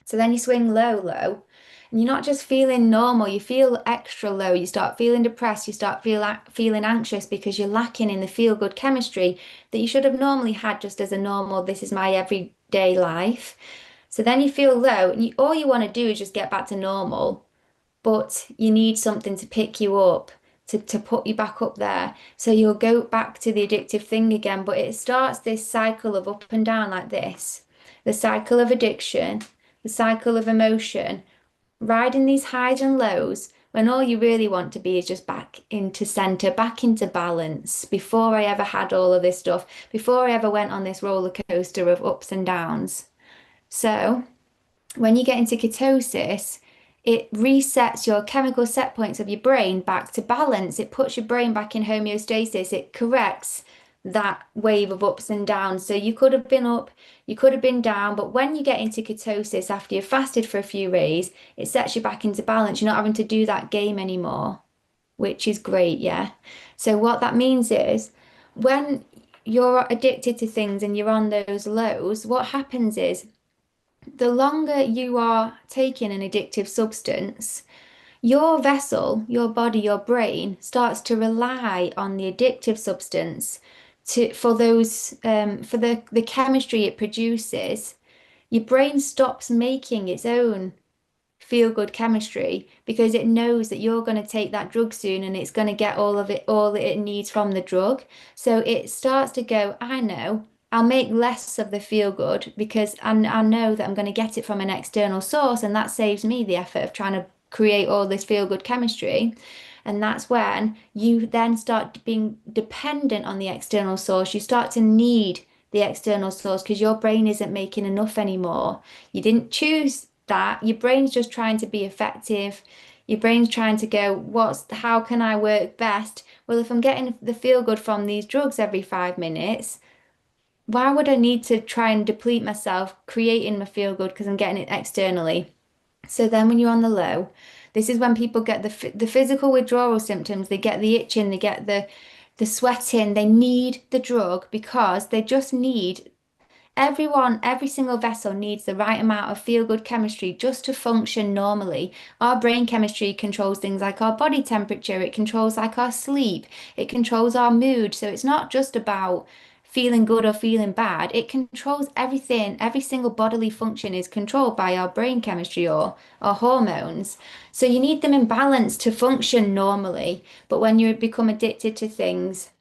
So then you swing low, and you're not just feeling normal, you feel extra low. You start feeling depressed, you start feeling anxious because you're lacking in the feel-good chemistry that you should have normally had just as a normal, this is my everyday life. So then you feel low, and all you want to do is just get back to normal, but you need something to pick you up, to put you back up there. So you'll go back to the addictive thing again, but it starts this cycle of up and down like this. The cycle of addiction, the cycle of emotion, riding these highs and lows when all you really want to be is just back into center, back into balance. Before I ever had all of this stuff, before I ever went on this roller coaster of ups and downs. So when you get into ketosis, it resets your chemical set points of your brain back to balance. It puts your brain back in homeostasis. It corrects that wave of ups and downs. So you could have been up, you could have been down, but when you get into ketosis after you've fasted for a few days, it sets you back into balance. You're not having to do that game anymore, which is great, yeah. So what that means is when you're addicted to things and you're on those lows, what happens is the longer you are taking an addictive substance, your vessel, your body, your brain starts to rely on the addictive substance for those for the chemistry it produces. Your brain stops making its own feel good chemistry because it knows that you're going to take that drug soon and it's going to get all that it needs from the drug. So it starts to go, I know, I'll make less of the feel good because I know that I'm going to get it from an external source, and that saves me the effort of trying to create all this feel good chemistry. And that's when you then start being dependent on the external source. You start to need the external source because your brain isn't making enough anymore. You didn't choose that. Your brain's just trying to be effective. Your brain's trying to go, how can I work best? Well, if I'm getting the feel good from these drugs every 5 minutes, why would I need to try and deplete myself creating my feel good because I'm getting it externally? So then when you're on the low, this is when people get the physical withdrawal symptoms. They get the itching, they get the sweating. They need the drug because they just need every single vessel needs the right amount of feel-good chemistry just to function normally. Our brain chemistry controls things like our body temperature, it controls like our sleep, it controls our mood. So it's not just about feeling good or feeling bad. It controls everything. Every single bodily function is controlled by our brain chemistry or hormones. So you need them in balance to function normally. But when you become addicted to things,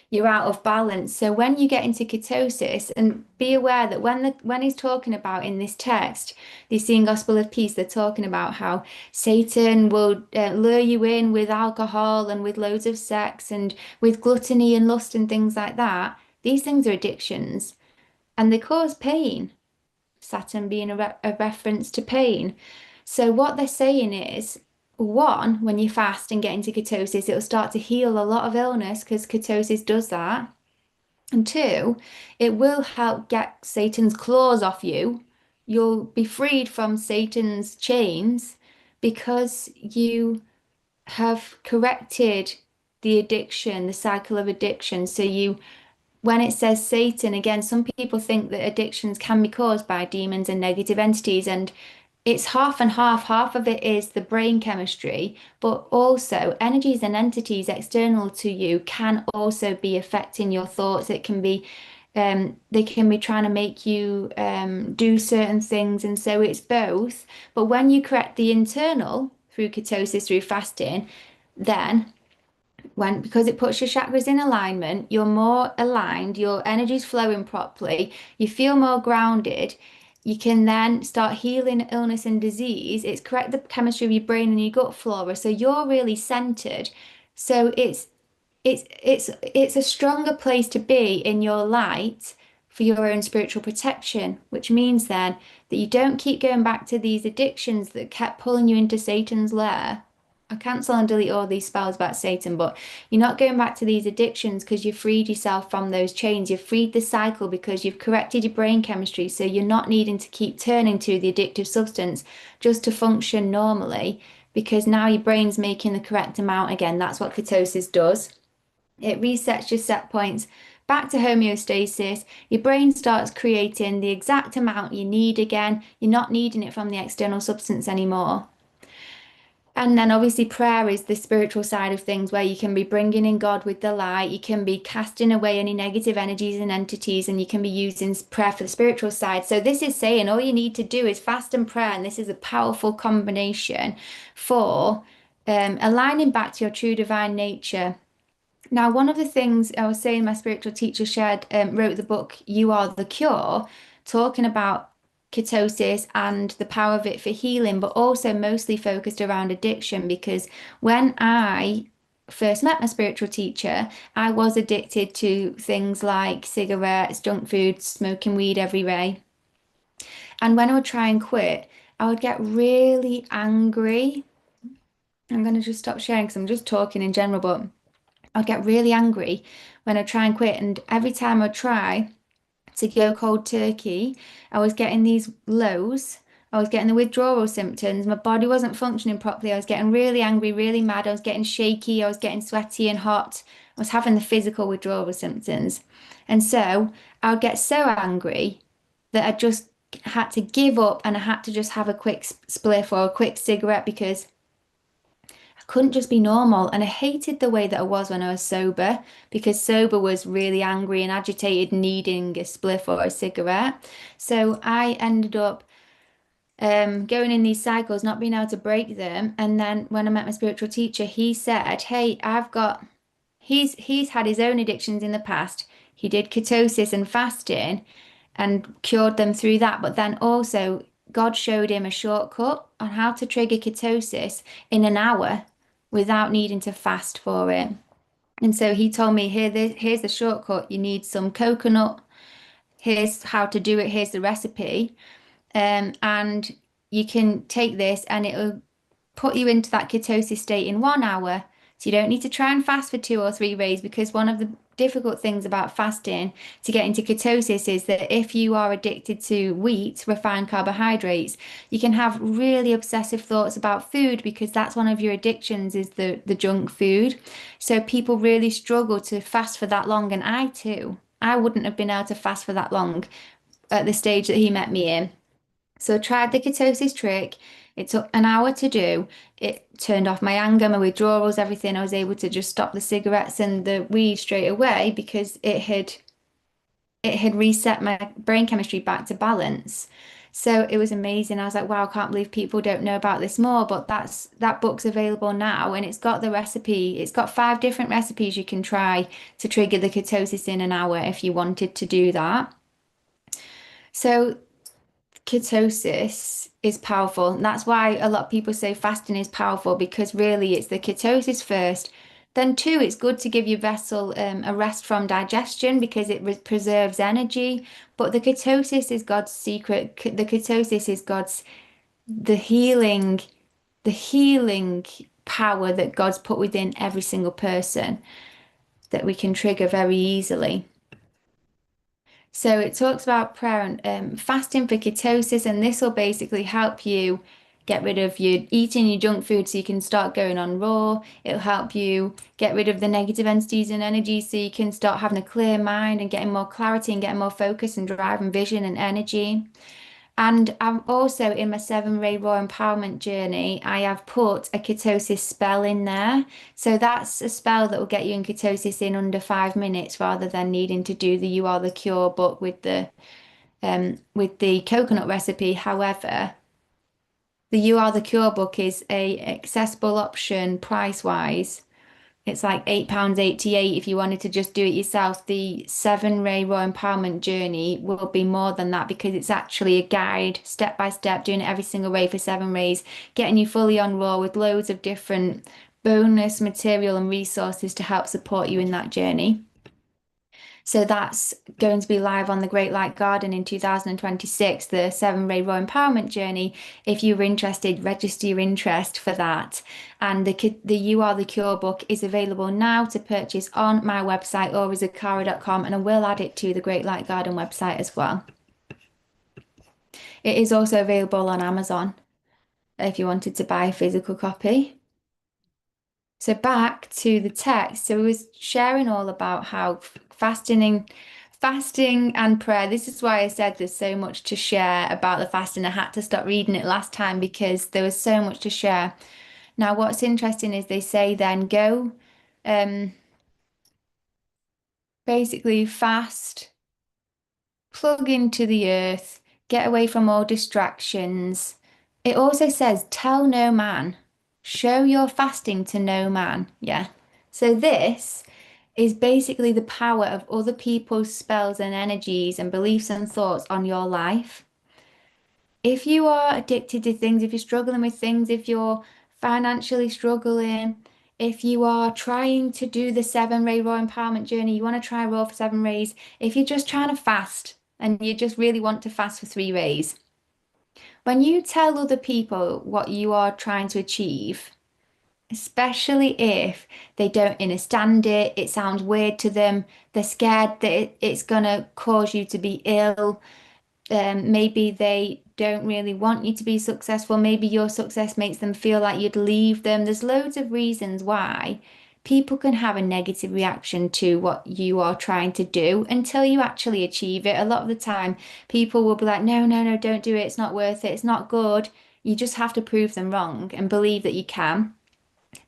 you're out of balance. So when you get into ketosis, and be aware that when he's talking about in this text, the Essene Gospel of Peace, they're talking about how Satan will lure you in with alcohol and with loads of sex and with gluttony and lust and things like that. These things are addictions and they cause pain. Saturn being a reference to pain. So what they're saying is, one, when you fast and get into ketosis, it'll start to heal a lot of illness because ketosis does that. And two, it will help get Satan's claws off you. You'll be freed from Satan's chains because you have corrected the addiction, the cycle of addiction. So you when it says Satan, again, some people think that addictions can be caused by demons and negative entities, and it's half and half. Half of it is the brain chemistry, but also energies and entities external to you can also be affecting your thoughts. It can be, they can be trying to make you do certain things, and so it's both. But when you correct the internal through ketosis, through fasting, then because it puts your chakras in alignment, you're more aligned, your energy's flowing properly, you feel more grounded. You can then start healing illness and disease. It's correct the chemistry of your brain and your gut flora, so you're really centered. So it's a stronger place to be in your light for your own spiritual protection, which means then that you don't keep going back to these addictions that kept pulling you into Satan's lair. I cancel and delete all these spells about Satan, but you're not going back to these addictions because you've freed yourself from those chains. You've freed the cycle because you've corrected your brain chemistry, so you're not needing to keep turning to the addictive substance just to function normally, because now your brain's making the correct amount again. That's what ketosis does. It resets your set points back to homeostasis. Your brain starts creating the exact amount you need again. You're not needing it from the external substance anymore. And then obviously prayer is the spiritual side of things where you can be bringing in God with the light. You can be casting away any negative energies and entities, and you can be using prayer for the spiritual side. So this is saying all you need to do is fast and prayer, and this is a powerful combination for aligning back to your true divine nature. Now, one of the things I was saying, my spiritual teacher shared, wrote the book You Are the Cure, talking about ketosis and the power of it for healing, but also mostly focused around addiction. Because when I first met my spiritual teacher, I was addicted to things like cigarettes, junk food, smoking weed every day. And when I would try and quit, I would get really angry. I'm going to just stop sharing because I'm just talking in general, but I'd get really angry when I try and quit. And every time I try to go cold turkey, I was getting these lows. I was getting the withdrawal symptoms. My body wasn't functioning properly. I was getting really angry, really mad. I was getting shaky. I was getting sweaty and hot. I was having the physical withdrawal symptoms. And so I would get so angry that I just had to give up and I had to just have a quick spliff or a quick cigarette because couldn't just be normal. And I hated the way that I was when I was sober because sober was really angry and agitated, needing a spliff or a cigarette. So I ended up going in these cycles, not being able to break them. And then when I met my spiritual teacher, he said, "Hey, he's had his own addictions in the past. He did ketosis and fasting and cured them through that. But then also God showed him a shortcut on how to trigger ketosis in an hour without needing to fast for it. And so he told me, here's the shortcut. You need some coconut. Here's how to do it. Here's the recipe. And you can take this and it'll put you into that ketosis state in 1 hour. So you don't need to try and fast for 2 or 3 days, because one of the difficult things about fasting to get into ketosis is that if you are addicted to wheat, refined carbohydrates, you can have really obsessive thoughts about food because that's one of your addictions is the junk food. So people really struggle to fast for that long, and I too. I wouldn't have been able to fast for that long at the stage that he met me in. So I tried the ketosis trick. It took an hour to do. It turned off my anger, my withdrawals, everything. I was able to just stop the cigarettes and the weed straight away because it had it had reset my brain chemistry back to balance. So it was amazing. I was like, wow, I can't believe people don't know about this more. But that book's available now, and it's got the recipe. It's got 5 different recipes you can try to trigger the ketosis in an hour if you wanted to do that. So ketosis is powerful. And that's why a lot of people say fasting is powerful because really it's the ketosis first. Then two, it's good to give your vessel a rest from digestion because it preserves energy. But the ketosis is God's secret. The ketosis is God's the healing, the healing power that God's put within every single person that we can trigger very easily. So it talks about prayer and fasting for ketosis, and this will basically help you get rid of your eating your junk food so you can start going on raw. It'll help you get rid of the negative entities and energy so you can start having a clear mind and getting more clarity and getting more focus and drive and vision and energy. And I'm also in my 7 ray raw empowerment journey, I have put a ketosis spell in there. So that's a spell that will get you in ketosis in under 5 minutes rather than needing to do the You Are the Cure book with the coconut recipe. However, the You Are the Cure book is a accessible option price wise. It's like £8.88 if you wanted to just do it yourself. The 7 ray raw empowerment journey will be more than that because it's actually a guide, step by step, doing it every single way for 7 rays, getting you fully on raw with loads of different bonus material and resources to help support you in that journey. So that's going to be live on the Great Light Garden in 2026, the 7 ray raw empowerment journey. If you were interested, register your interest for that. And the You Are the Cure book is available now to purchase on my website orizakara.com, and I will add it to the Great Light Garden website as well. It is also available on Amazon if you wanted to buy a physical copy. So back to the text. So we was sharing all about how fasting and prayer. This is why I said there's so much to share about the fasting. I had to stop reading it last time because there was so much to share. Now, what's interesting is they say then go basically fast, plug into the earth, get away from all distractions. It also says tell no man, show your fasting to no man. Yeah. So this is basically the power of other people's spells and energies and beliefs and thoughts on your life. If you are addicted to things, if you're struggling with things, if you're financially struggling, if you are trying to do the 7 ray raw empowerment journey, you want to try raw for 7 rays, if you're just trying to fast and you just really want to fast for 3 rays, when you tell other people what you are trying to achieve, especially if they don't understand it, it sounds weird to them, they're scared that it's going to cause you to be ill. Maybe they don't really want you to be successful. Maybe your success makes them feel like you'd leave them. There's loads of reasons why people can have a negative reaction to what you are trying to do until you actually achieve it. A lot of the time, people will be like, no, no, no, don't do it. It's not worth it. It's not good. You just have to prove them wrong and believe that you can.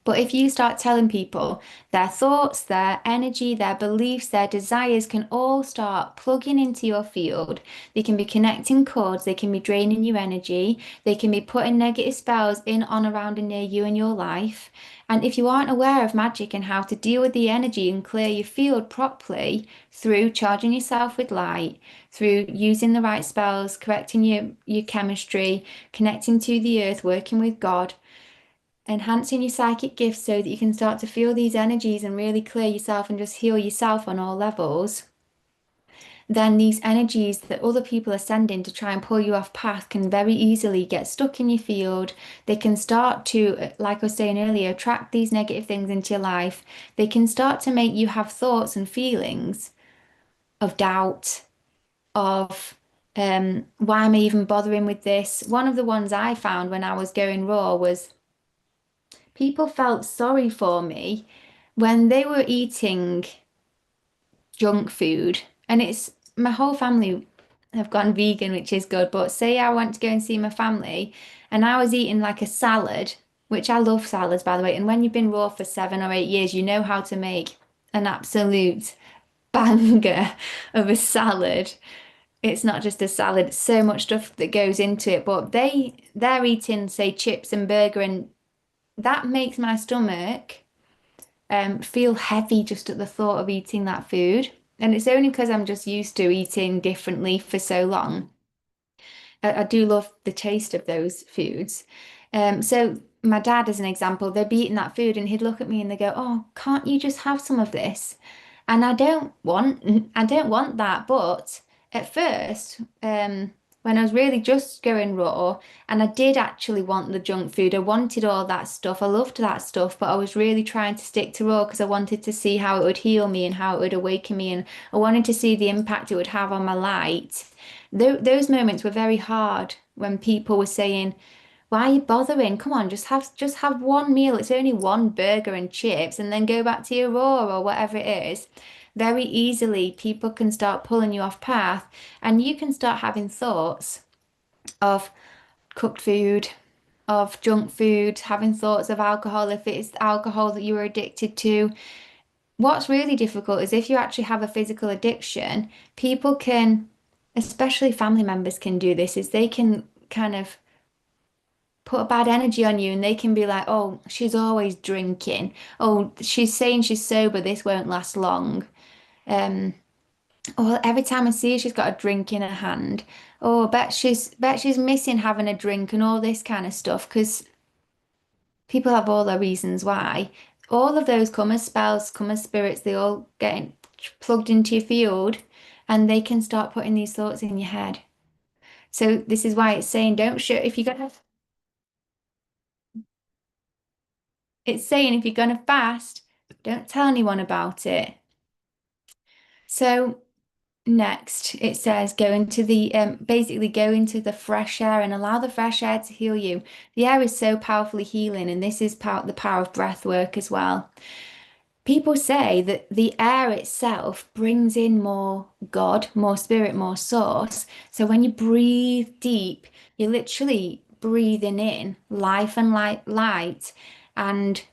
But if you start telling people their thoughts, their energy, their beliefs, their desires can all start plugging into your field, they can be connecting cords, they can be draining your energy, they can be putting negative spells in, on, around, and near you in your life. And if you aren't aware of magic and how to deal with the energy and clear your field properly through charging yourself with light, through using the right spells, correcting your chemistry, connecting to the earth, working with God, enhancing your psychic gifts so that you can start to feel these energies and really clear yourself and just heal yourself on all levels, then these energies that other people are sending to try and pull you off path can very easily get stuck in your field. They can start to, like I was saying earlier, attract these negative things into your life. They can start to make you have thoughts and feelings of doubt, of why am I even bothering with this? One of the ones I found when I was going raw was people felt sorry for me when they were eating junk food. And it's my whole family have gone vegan, which is good. But say I went to go and see my family and I was eating like a salad, which I love salads, by the way. And when you've been raw for 7 or 8 years, you know how to make an absolute banger of a salad. It's not just a salad, it's so much stuff that goes into it. But they're eating, say, chips and burger, and that makes my stomach feel heavy just at the thought of eating that food. And it's only because I'm just used to eating differently for so long. I do love the taste of those foods. So my dad, as an example, they'd be eating that food and he'd look at me and they go, "Oh, can't you just have some of this?" And I don't want that. But at first, when I was really just going raw, and I did actually want the junk food, I wanted all that stuff. I loved that stuff, but I was really trying to stick to raw because I wanted to see how it would heal me and how it would awaken me, and I wanted to see the impact it would have on my light. Those moments were very hard when people were saying, "Why are you bothering? Come on, just have one meal. It's only one burger and chips, and then go back to your raw or whatever it is." Very easily, people can start pulling you off path, and you can start having thoughts of cooked food, of junk food, having thoughts of alcohol if it's alcohol that you were addicted to. What's really difficult is if you actually have a physical addiction, people can, especially family members can do this, is they can kind of put a bad energy on you and they can be like, "Oh, she's always drinking. Oh, she's saying she's sober, this won't last long." Um, or every time I see her, she's got a drink in her hand. Oh, bet she's missing having a drink and all this kind of stuff because people have all their reasons why. All of those come as spells, come as spirits, they all plugged into your field and they can start putting these thoughts in your head. So this is why it's saying don't show if you're gonna it's saying if you're gonna fast, don't tell anyone about it. So next it says go into the basically go into the fresh air and allow the fresh air to heal you. The air is so powerfully healing, and this is the power of breath work as well. People say that the air itself brings in more God, more spirit, more source. So when you breathe deep, you're literally breathing in life and light and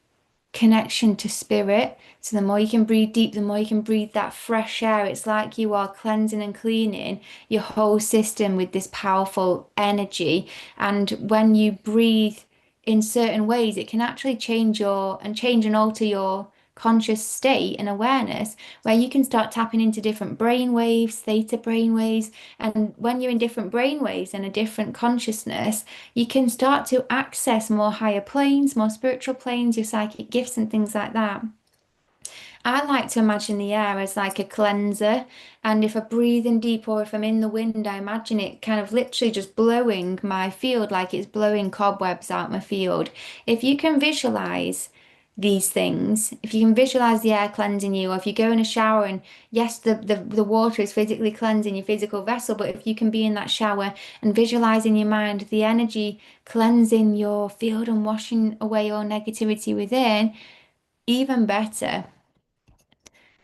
connection to spirit. So the more you can breathe deep, the more you can breathe that fresh air. It's like you are cleansing and cleaning your whole system with this powerful energy. And when you breathe in certain ways, it can actually change and alter your conscious state and awareness, where you can start tapping into different brain waves, theta brain waves. And when you're in different brain waves and a different consciousness, you can start to access more higher planes, more spiritual planes, your psychic gifts and things like that. I like to imagine the air as like a cleanser. And if I breathe in deep or if I'm in the wind, I imagine it kind of literally just blowing my field like it's blowing cobwebs out my field. If you can visualize these things, if you can visualize the air cleansing you, or if you go in a shower and yes, the water is physically cleansing your physical vessel, but if you can be in that shower and visualize in your mind the energy cleansing your field and washing away all negativity within, even better.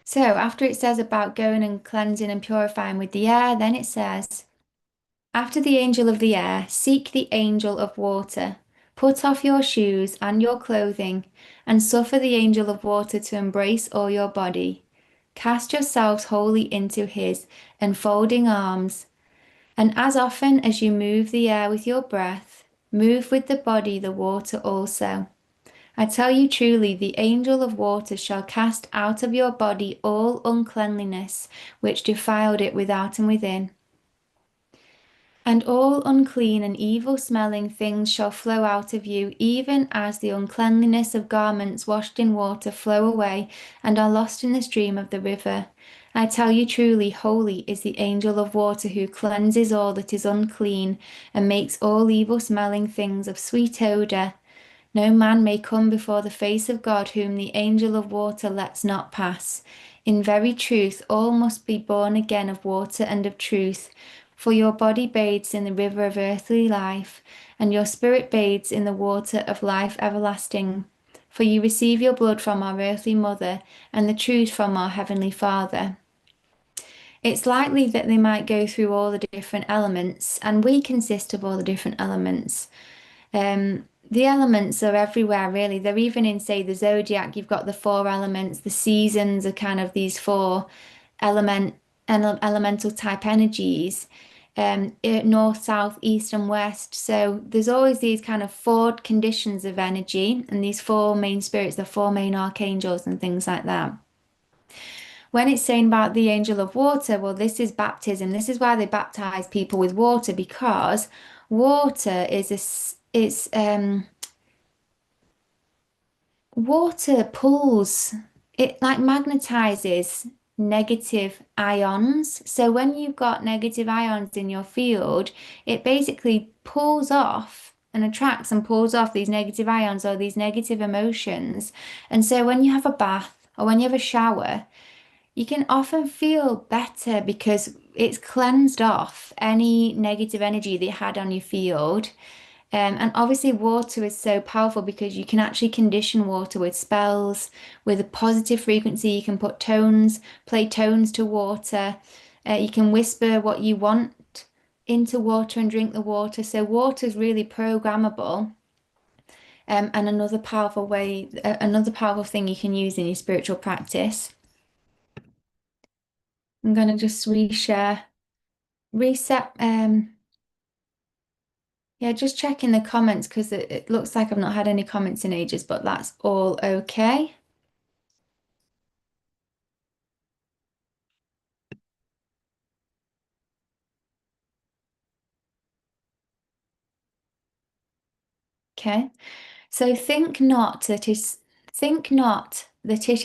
So after it says about going and cleansing and purifying with the air, then it says, after the angel of the air, seek the angel of water. Put off your shoes and your clothing, and suffer the angel of water to embrace all your body. Cast yourselves wholly into his enfolding arms, and as often as you move the air with your breath, move with the body the water also. I tell you truly, the angel of water shall cast out of your body all uncleanliness which defiled it without and within. And all unclean and evil smelling things shall flow out of you, even as the uncleanliness of garments washed in water flow away and are lost in the stream of the river. I tell you truly, holy is the angel of water who cleanses all that is unclean and makes all evil smelling things of sweet odour. No man may come before the face of God whom the angel of water lets not pass. In very truth, all must be born again of water and of truth. For your body bathes in the river of earthly life, and your spirit bathes in the water of life everlasting. For you receive your blood from our earthly mother, and the truth from our heavenly Father. It's likely that they might go through all the different elements, and we consist of all the different elements. The elements are everywhere, really. They're even in, say, the zodiac, you've got the four elements, the seasons are kind of these four. element elemental type energies, north, south, east, and west. So there's always these kind of four conditions of energy, and these four main spirits, the four main archangels, and things like that. When it's saying about the angel of water, well, this is baptism. This is why they baptize people with water because water is water pulls, it like magnetizes negative ions. So when you've got negative ions in your field, it basically pulls off and attracts and pulls off these negative ions or these negative emotions. And so when you have a bath or when you have a shower, you can often feel better because it's cleansed off any negative energy that you had on your field. And obviously, water is so powerful because you can actually condition water with spells, with a positive frequency. You can put tones, play tones to water. You can whisper what you want into water and drink the water. So, water is really programmable. And another powerful way, another powerful thing you can use in your spiritual practice. I'm going to just reshare, reset. Yeah, just checking the comments because it looks like I've not had any comments in ages, but that's all okay. Okay. So think not that it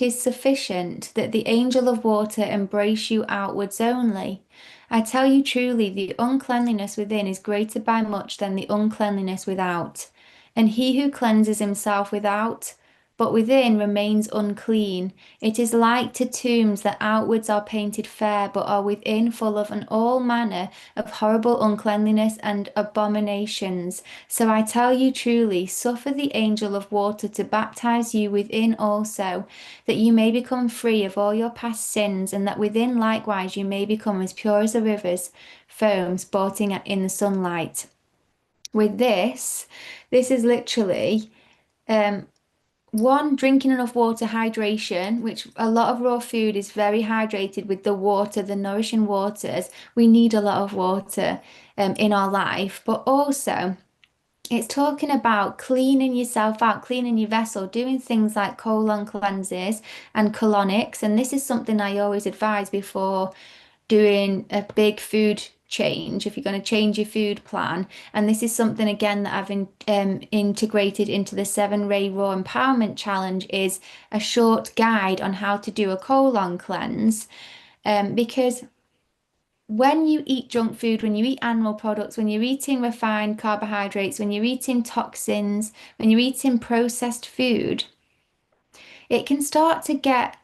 is sufficient that the angel of water embrace you outwards only. I tell you truly, the uncleanliness within is greater by much than the uncleanliness without. And he who cleanses himself without, but within remains unclean. It is like to tombs that outwards are painted fair, but are within full of an all manner of horrible uncleanliness and abominations. So I tell you truly, suffer the angel of water to baptize you within also, that you may become free of all your past sins, and that within likewise you may become as pure as the rivers, foam sporting in the sunlight. With this is literally um, one, drinking enough water, hydration, which a lot of raw food is very hydrated with the water, the nourishing waters. We need a lot of water in our life, but also it's talking about cleaning yourself out, cleaning your vessel, doing things like colon cleanses and colonics. And this is something I always advise before doing a big food change, if you're going to change your food plan. And this is something again that integrated into the 7 Ray Raw Empowerment Challenge is a short guide on how to do a colon cleanse. Because when you eat junk food, when you eat animal products, when you're eating refined carbohydrates, when you're eating toxins, when you're eating processed food, it can start to get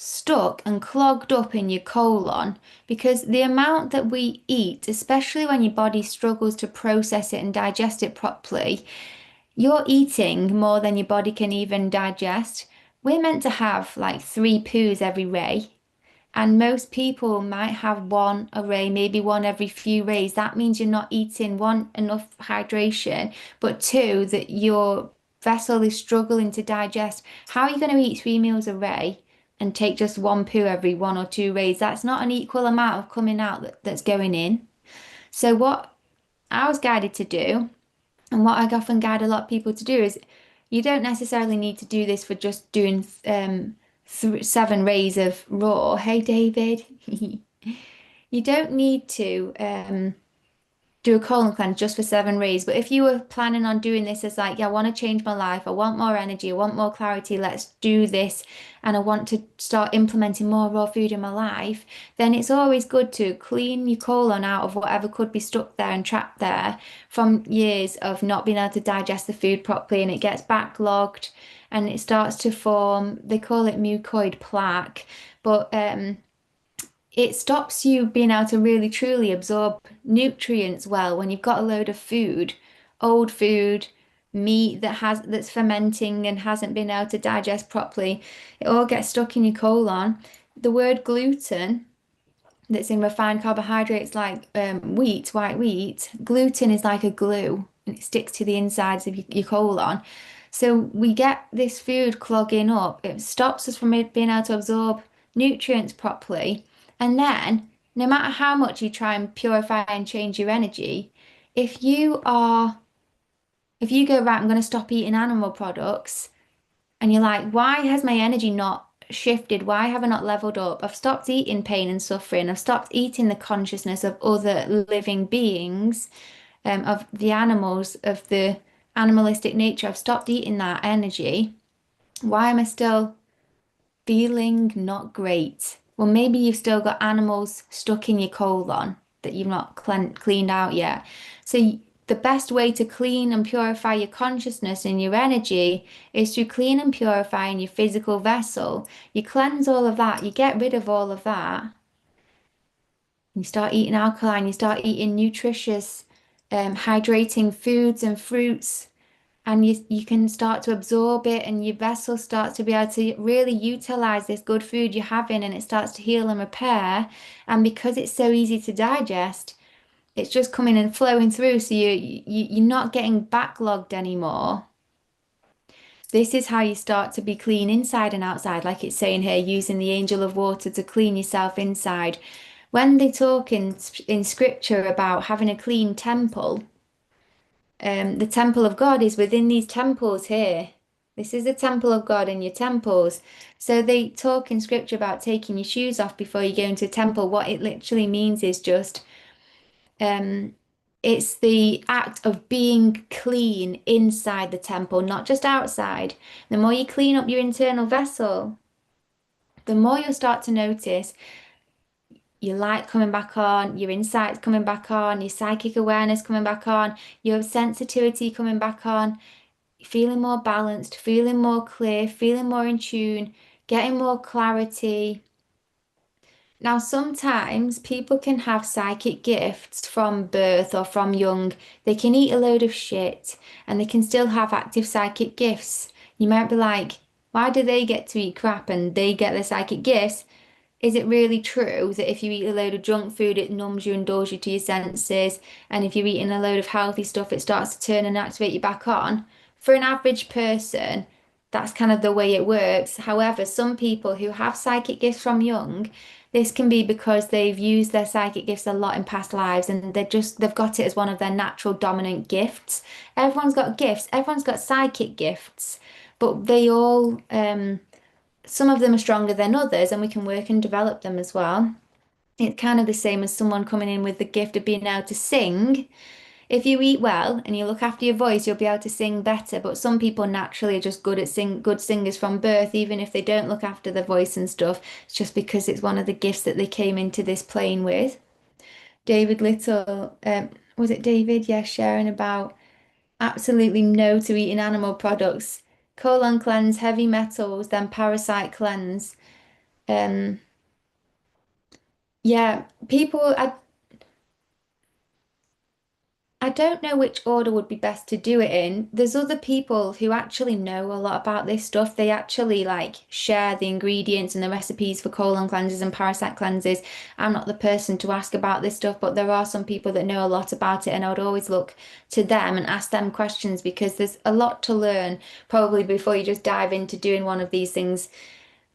stuck and clogged up in your colon because the amount that we eat, especially when your body struggles to process it and digest it properly, you're eating more than your body can even digest. We're meant to have like 3 poos every ray. And most people might have one array, maybe one every few rays. That means you're not eating one, enough hydration, but two, that your vessel is struggling to digest. How are you going to eat 3 meals a ray and take just 1 poo every 1 or 2 rays? That's not an equal amount of coming out that's going in. So what I was guided to do, and what I often guide a lot of people to do is you don't necessarily need to do this for just doing 7 rays of raw. Hey, David. You don't need to do a colon cleanse just for 7 rays. But if you were planning on doing this as like, yeah, I want to change my life, I want more energy, I want more clarity, let's do this, and I want to start implementing more raw food in my life, then it's always good to clean your colon out of whatever could be stuck there and trapped there from years of not being able to digest the food properly, and it gets backlogged and it starts to form, they call it mucoid plaque, but it stops you being able to really truly absorb nutrients well when you've got a load of food, old food, meat that's fermenting and hasn't been able to digest properly. It all gets stuck in your colon. The word gluten that's in refined carbohydrates like wheat, white wheat, gluten is like a glue and it sticks to the insides of your colon. So we get this food clogging up. It stops us from being able to absorb nutrients properly. And then, no matter how much you try and purify and change your energy, if you are, if you go, right, I'm going to stop eating animal products, and you're like, why has my energy not shifted? Why have I not leveled up? I've stopped eating pain and suffering. I've stopped eating the consciousness of other living beings, of the animals, of the animalistic nature. I've stopped eating that energy. Why am I still feeling not great? Well, maybe you've still got animals stuck in your colon that you've not cleaned out yet. So the best way to clean and purify your consciousness and your energy is to clean and purify in your physical vessel. You cleanse all of that, you get rid of all of that. You start eating alkaline, you start eating nutritious, hydrating foods and fruits, and you can start to absorb it, and your vessel starts to be able to really utilize this good food you're having, and it starts to heal and repair. And because it's so easy to digest, it's just coming and flowing through, so you're not getting backlogged anymore. This is how you start to be clean inside and outside, like it's saying here, using the angel of water to clean yourself inside. When they talk in scripture about having a clean temple, the temple of God is within these temples here. This is the temple of God in your temples. So they talk in scripture about taking your shoes off before you go into a temple. What it literally means is just um it's the act of being clean inside the temple, not just outside. The more you clean up your internal vessel, the more you'll start to notice your light coming back on, your insights coming back on, your psychic awareness coming back on, your sensitivity coming back on, feeling more balanced, feeling more clear, feeling more in tune, getting more clarity. Now, sometimes people can have psychic gifts from birth or from young. They can eat a load of shit and they can still have active psychic gifts. You might be like, why do they get to eat crap and they get their psychic gifts? Is it really true that if you eat a load of junk food, it numbs you and dulls you to your senses? And if you're eating a load of healthy stuff, it starts to turn and activate you back on? For an average person, that's kind of the way it works. However, some people who have psychic gifts from young, this can be because they've used their psychic gifts a lot in past lives and they've got it as one of their natural dominant gifts. Everyone's got gifts, everyone's got psychic gifts, but they all some of them are stronger than others, and we can work and develop them as well. It's kind of the same as someone coming in with the gift of being able to sing. If you eat well and you look after your voice, you'll be able to sing better. But some people naturally are just good singers from birth, even if they don't look after their voice and stuff. It's just because it's one of the gifts that they came into this plane with. David Little, was it David? Yeah, sharing about absolutely no to eating animal products. Colon cleanse, heavy metals, then parasite cleanse. Um, yeah, I don't know which order would be best to do it in. There's other people who actually know a lot about this stuff. They actually like share the ingredients and the recipes for colon cleanses and parasite cleanses. I'm not the person to ask about this stuff, but there are some people that know a lot about it, and I would always look to them and ask them questions because there's a lot to learn probably before you just dive into doing one of these things.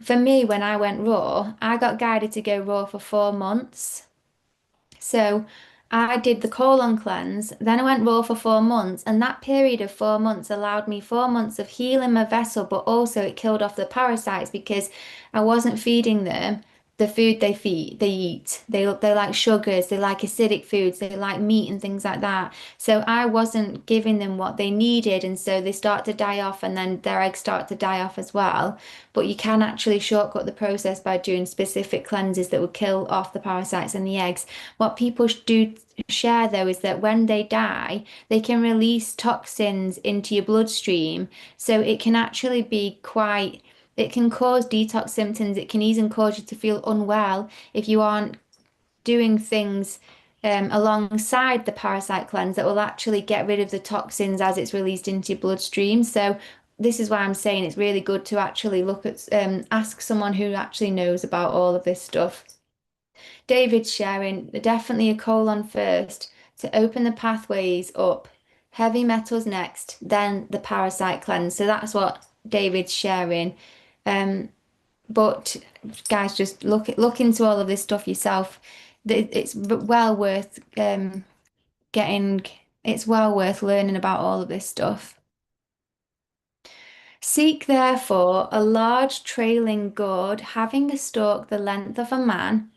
For me, when I went raw, I got guided to go raw for 4 months. So I did the colon cleanse, then I went raw for 4 months, and that period of 4 months allowed me 4 months of healing my vessel, but also it killed off the parasites because I wasn't feeding them the food they eat. They like sugars, they like acidic foods, they like meat and things like that. So I wasn't giving them what they needed, and so they start to die off, and then their eggs start to die off as well. But you can actually shortcut the process by doing specific cleanses that will kill off the parasites and the eggs. What people do share though is that when they die, they can release toxins into your bloodstream. So it can actually be quite, it can cause detox symptoms. It can even cause you to feel unwell if you aren't doing things alongside the parasite cleanse that will actually get rid of the toxins as it's released into your bloodstream. So this is why I'm saying it's really good to actually look at, ask someone who actually knows about all of this stuff. David's sharing definitely a colon first to open the pathways up, heavy metals next, then the parasite cleanse. So that's what David's sharing. Um, But guys, just look into all of this stuff yourself. It's well worth getting. It's well worth learning about all of this stuff. Seek therefore a large trailing gourd having a stalk the length of a man.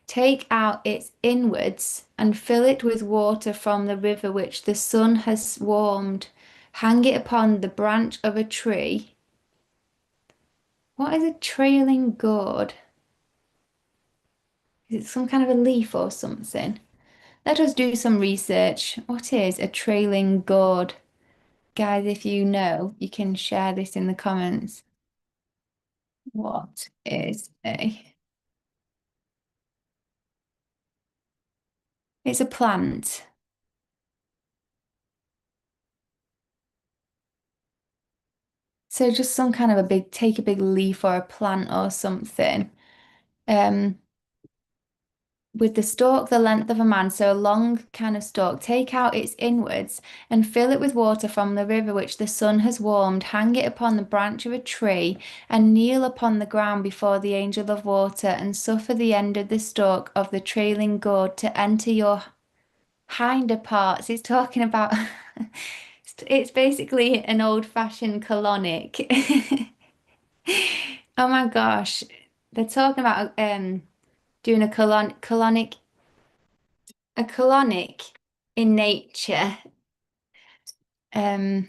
Take out its inwards and fill it with water from the river which the sun has warmed. Hang it upon the branch of a tree. What is a trailing gourd? Is it some kind of a leaf or something? Let us do some research. What is a trailing gourd? Guys, if you know, you can share this in the comments. What is a? It's a plant. So just some kind of a big, take a big leaf or a plant or something. Um, with the stalk the length of a man, so a long kind of stalk, take out its inwards and fill it with water from the river which the sun has warmed. Hang it upon the branch of a tree and kneel upon the ground before the angel of water and suffer the end of the stalk of the trailing gourd to enter your hinder parts. It's talking about, it's basically an old-fashioned colonic. Oh my gosh. They're talking about doing a colonic in nature. Um,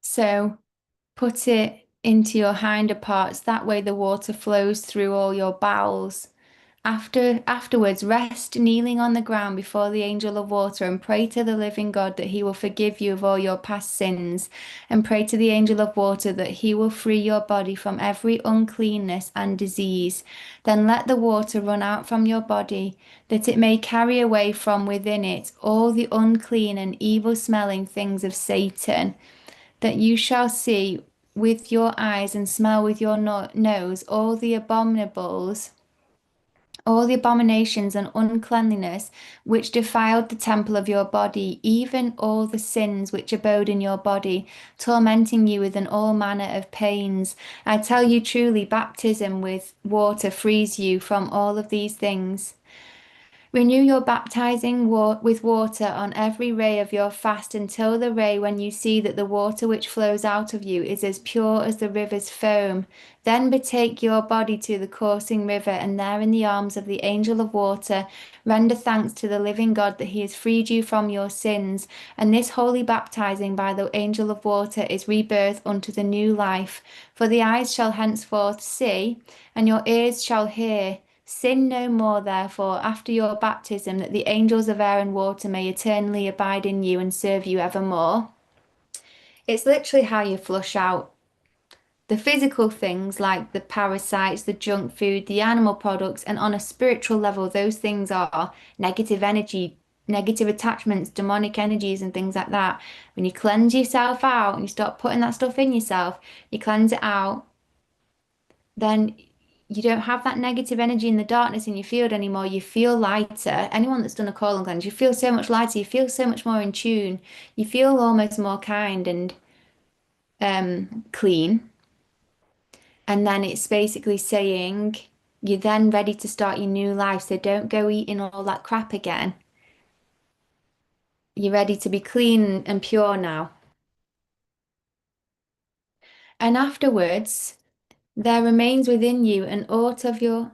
so put it into your hinder parts. That way the water flows through all your bowels. Afterwards, rest kneeling on the ground before the angel of water and pray to the living God that he will forgive you of all your past sins, and pray to the angel of water that he will free your body from every uncleanness and disease. Then let the water run out from your body, that it may carry away from within it all the unclean and evil smelling things of Satan, that you shall see with your eyes and smell with your nose all the abominations and uncleanliness which defiled the temple of your body, even all the sins which abode in your body, tormenting you with all manner of pains. I tell you truly, baptism with water frees you from all of these things. Renew your baptizing with water on every ray of your fast until the ray when you see that the water which flows out of you is as pure as the river's foam. Then betake your body to the coursing river, and there in the arms of the angel of water, render thanks to the living God that he has freed you from your sins. And this holy baptizing by the angel of water is rebirth unto the new life. For the eyes shall henceforth see, and your ears shall hear. Sin no more, therefore, after your baptism, that the angels of air and water may eternally abide in you and serve you evermore. It's literally how you flush out the physical things like the parasites, the junk food, the animal products, and on a spiritual level, those things are negative energy, negative attachments, demonic energies, and things like that. When you cleanse yourself out and you stop putting that stuff in yourself, you cleanse it out, then you don't have that negative energy in the darkness in your field anymore. You feel lighter. Anyone that's done a colon cleanse, you feel so much lighter. You feel so much more in tune. You feel almost more kind and clean. And then it's basically saying you're then ready to start your new life. So don't go eating all that crap again. You're ready to be clean and pure now. And afterwards, there remains within you an aught of your,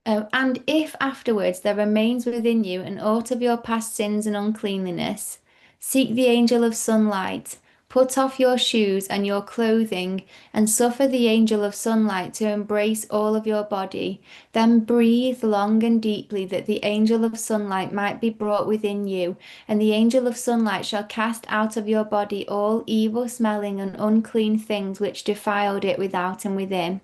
oh, and if afterwards there remains within you an aught of your past sins and uncleanliness, seek the angel of sunlight, put off your shoes and your clothing, and suffer the angel of sunlight to embrace all of your body. Then breathe long and deeply that the angel of sunlight might be brought within you, and the angel of sunlight shall cast out of your body all evil smelling and unclean things which defiled it without and within.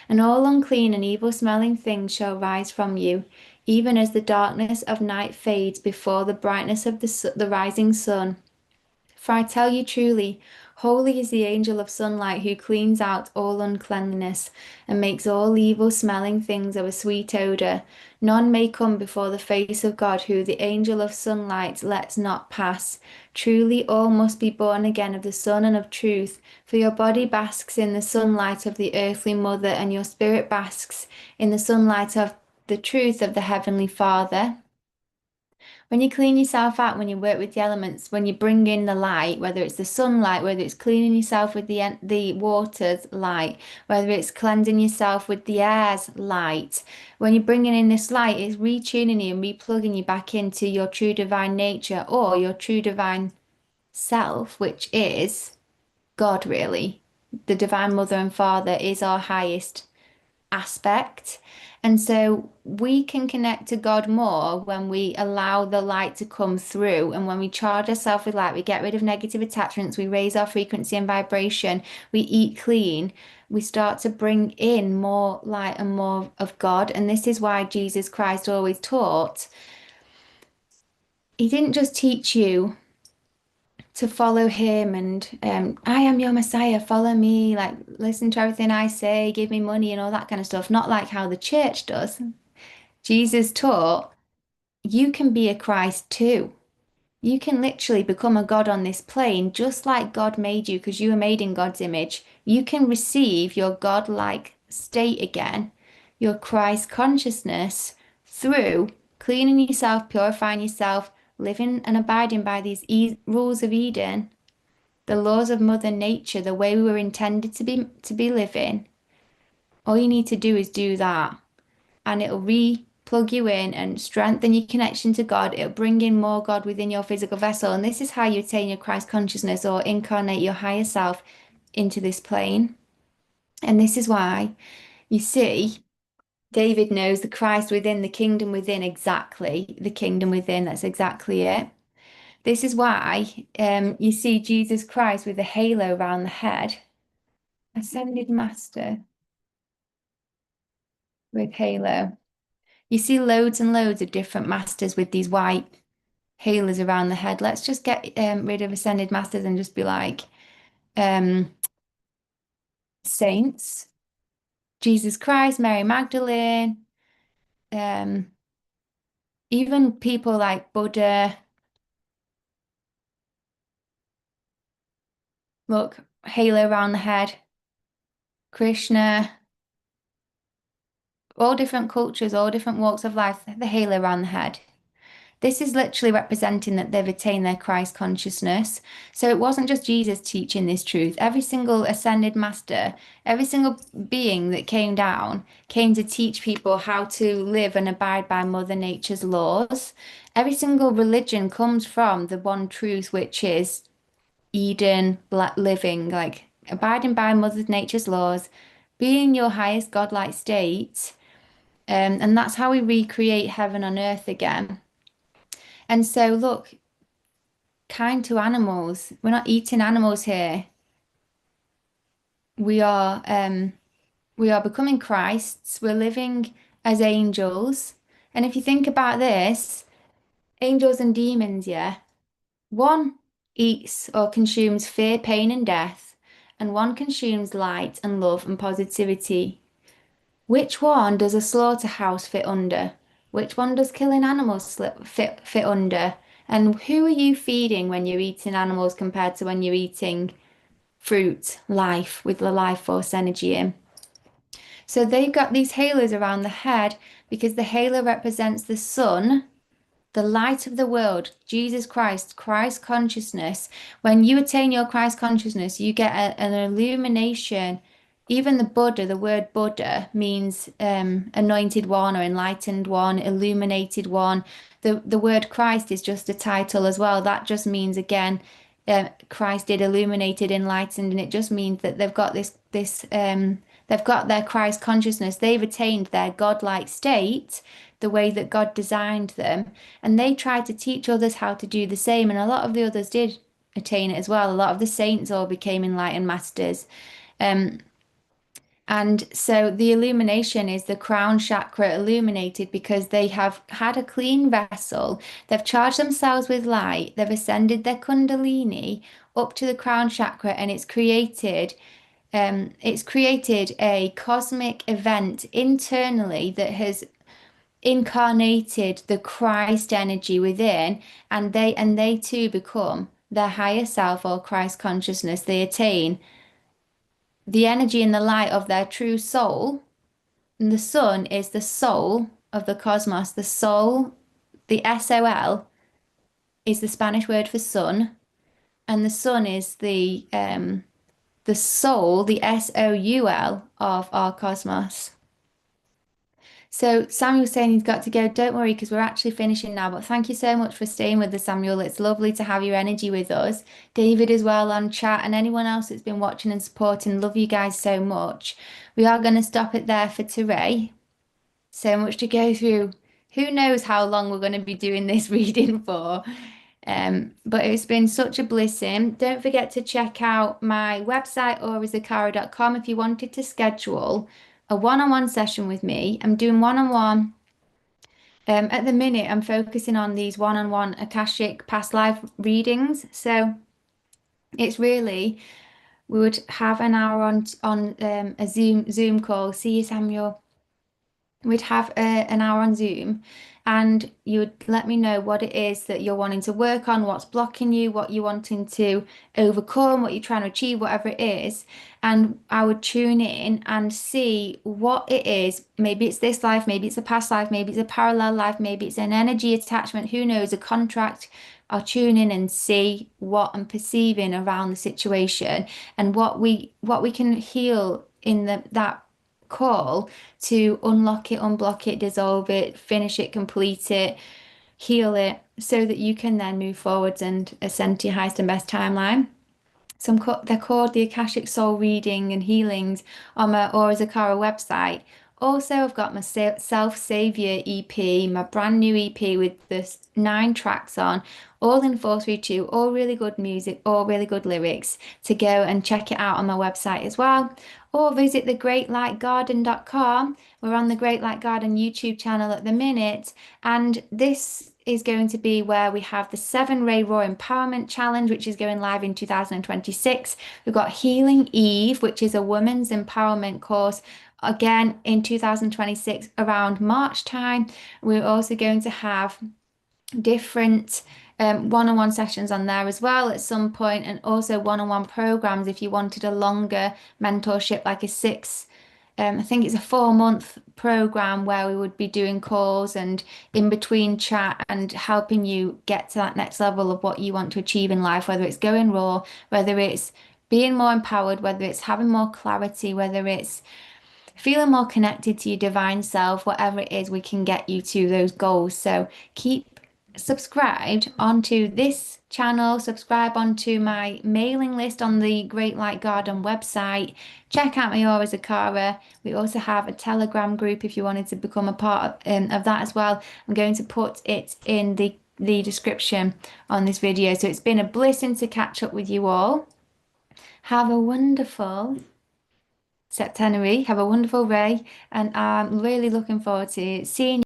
And all unclean and evil smelling things shall rise from you, even as the darkness of night fades before the brightness of the rising sun. For I tell you truly, Holy is the angel of sunlight who cleans out all uncleanliness and makes all evil smelling things of a sweet odor. None may come before the face of God, who the angel of sunlight lets not pass. Truly, all must be born again of the Son and of truth, for your body basks in the sunlight of the earthly mother, and your spirit basks in the sunlight of the truth of the heavenly Father. When you clean yourself out, when you work with the elements, when you bring in the light, whether it's the sunlight, whether it's cleaning yourself with the water's light, whether it's cleansing yourself with the air's light, when you're bringing in this light, it's retuning you and replugging you back into your true divine nature or your true divine self, which is God, really. The divine mother and father is our highest aspect. And so we can connect to God more when we allow the light to come through. And when we charge ourselves with light, we get rid of negative attachments, we raise our frequency and vibration, we eat clean, we start to bring in more light and more of God. And this is why Jesus Christ always taught. He didn't just teach you to follow him and I am your Messiah, follow me, like listen to everything I say, give me money and all that kind of stuff, not like how the church does. Jesus taught you can be a Christ too. You can literally become a God on this plane, just like God made you, because you were made in God's image. You can receive your God-like state again, your Christ consciousness, through cleaning yourself, purifying yourself, living and abiding by these rules of Eden, the laws of Mother Nature, the way we were intended to be living. All you need to do is do that, and it'll re-plug you in and strengthen your connection to God. It'll bring in more God within your physical vessel. And this is how you attain your Christ consciousness or incarnate your higher self into this plane. And this is why you see David knows the Christ within, the kingdom within, exactly. The kingdom within, that's exactly it. This is why you see Jesus Christ with a halo around the head, ascended master with halo. You see loads and loads of different masters with these white halos around the head. Let's just get rid of ascended masters and just be like um, saints, Jesus Christ, Mary Magdalene, um, even people like Buddha. Look, halo around the head, Krishna, all different cultures, all different walks of life, the halo around the head. This is literally representing that they've attained their Christ consciousness. So it wasn't just Jesus teaching this truth. Every single ascended master, every single being that came down, came to teach people how to live and abide by Mother Nature's laws. Every single religion comes from the one truth, which is Eden, living, like abiding by Mother Nature's laws, being your highest godlike state. And that's how we recreate heaven on earth again. And so, look, kind to animals. We're not eating animals here. We are we are becoming Christs. We're living as angels. And if you think about this, angels and demons, yeah, one eats or consumes fear, pain, and death, and one consumes light and love and positivity. Which one does a slaughterhouse fit under? Which one does killing animals fit under? And who are you feeding when you're eating animals compared to when you're eating fruit, life, with the life force energy in? So they've got these halos around the head because the halo represents the sun, the light of the world, Jesus Christ, Christ consciousness. When you attain your Christ consciousness, you get an illumination. Even the Buddha, the word Buddha means anointed one or enlightened one, illuminated one. The word Christ is just a title as well. That just means again, Christ did illuminated, enlightened, and it just means that they've got they've got their Christ consciousness. They've attained their godlike state, the way that God designed them, and they tried to teach others how to do the same. And a lot of the others did attain it as well. A lot of the saints all became enlightened masters. Um, and so the illumination is the crown chakra illuminated because they have had a clean vessel. They've charged themselves with light. They've ascended their kundalini, up to the crown chakra, and it's created a cosmic event internally that has incarnated the Christ energy within, and they too become their higher self or Christ consciousness. They attain the energy and the light of their true soul. And the sun is the soul of the cosmos. The soul, the SOL, is the Spanish word for sun, and the sun is the soul, the SOUL of our cosmos. So Samuel's saying he's got to go. Don't worry, because we're actually finishing now. But thank you so much for staying with us, Samuel. It's lovely to have your energy with us. David as well on chat, and anyone else that's been watching and supporting. Love you guys so much. We are going to stop it there for today. So much to go through. Who knows how long we're going to be doing this reading for? But it's been such a blessing. Don't forget to check out my website, aurazakara.com, if you wanted to schedule a one-on-one session with me. I'm doing one-on-one. At the minute, I'm focusing on these one-on-one Akashic past life readings. So it's really, we would have an hour on a Zoom call. See you, Samuel. We'd have an hour on Zoom, and you would let me know what it is that you're wanting to work on, what's blocking you, what you're wanting to overcome, what you're trying to achieve, whatever it is. And I would tune in and see what it is. Maybe it's this life, maybe it's a past life, maybe it's a parallel life, maybe it's an energy attachment, who knows, a contract. I'll tune in and see what I'm perceiving around the situation, and what we can heal in that call to unlock it, unblock it, dissolve it, finish it, complete it, heal it, so that you can then move forwards and ascend to your highest and best timeline. They're called the Akashic Soul Reading and Healings on my Aura Zakara website. Also, I've got my Self Savior EP, my brand new EP with the 9 tracks on, all in 432, all really good music, all really good lyrics, to go and check it out on my website as well. Or visit thegreatlightgarden.com. We're on the Great Light Garden YouTube channel at the minute, and this is going to be where we have the 7 Ray Raw Empowerment Challenge, which is going live in 2026. We've got Healing Eve, which is a women's empowerment course, again in 2026 around March time. We're also going to have different one-on-one sessions on there as well at some point, and also one-on-one programs if you wanted a longer mentorship, like I think it's a 4-month program where we would be doing calls and in between chat and helping you get to that next level of what you want to achieve in life, whether it's going raw, whether it's being more empowered, whether it's having more clarity, whether it's feeling more connected to your divine self, whatever it is, we can get you to those goals. So keep subscribed onto this channel, subscribe onto my mailing list on the Great Light Garden website. Check out my Aura Zakara. We also have a Telegram group if you wanted to become a part of that as well. I'm going to put it in the description on this video. So it's been a blessing to catch up with you all. Have a wonderful September. Have a wonderful Ray, and I'm really looking forward to seeing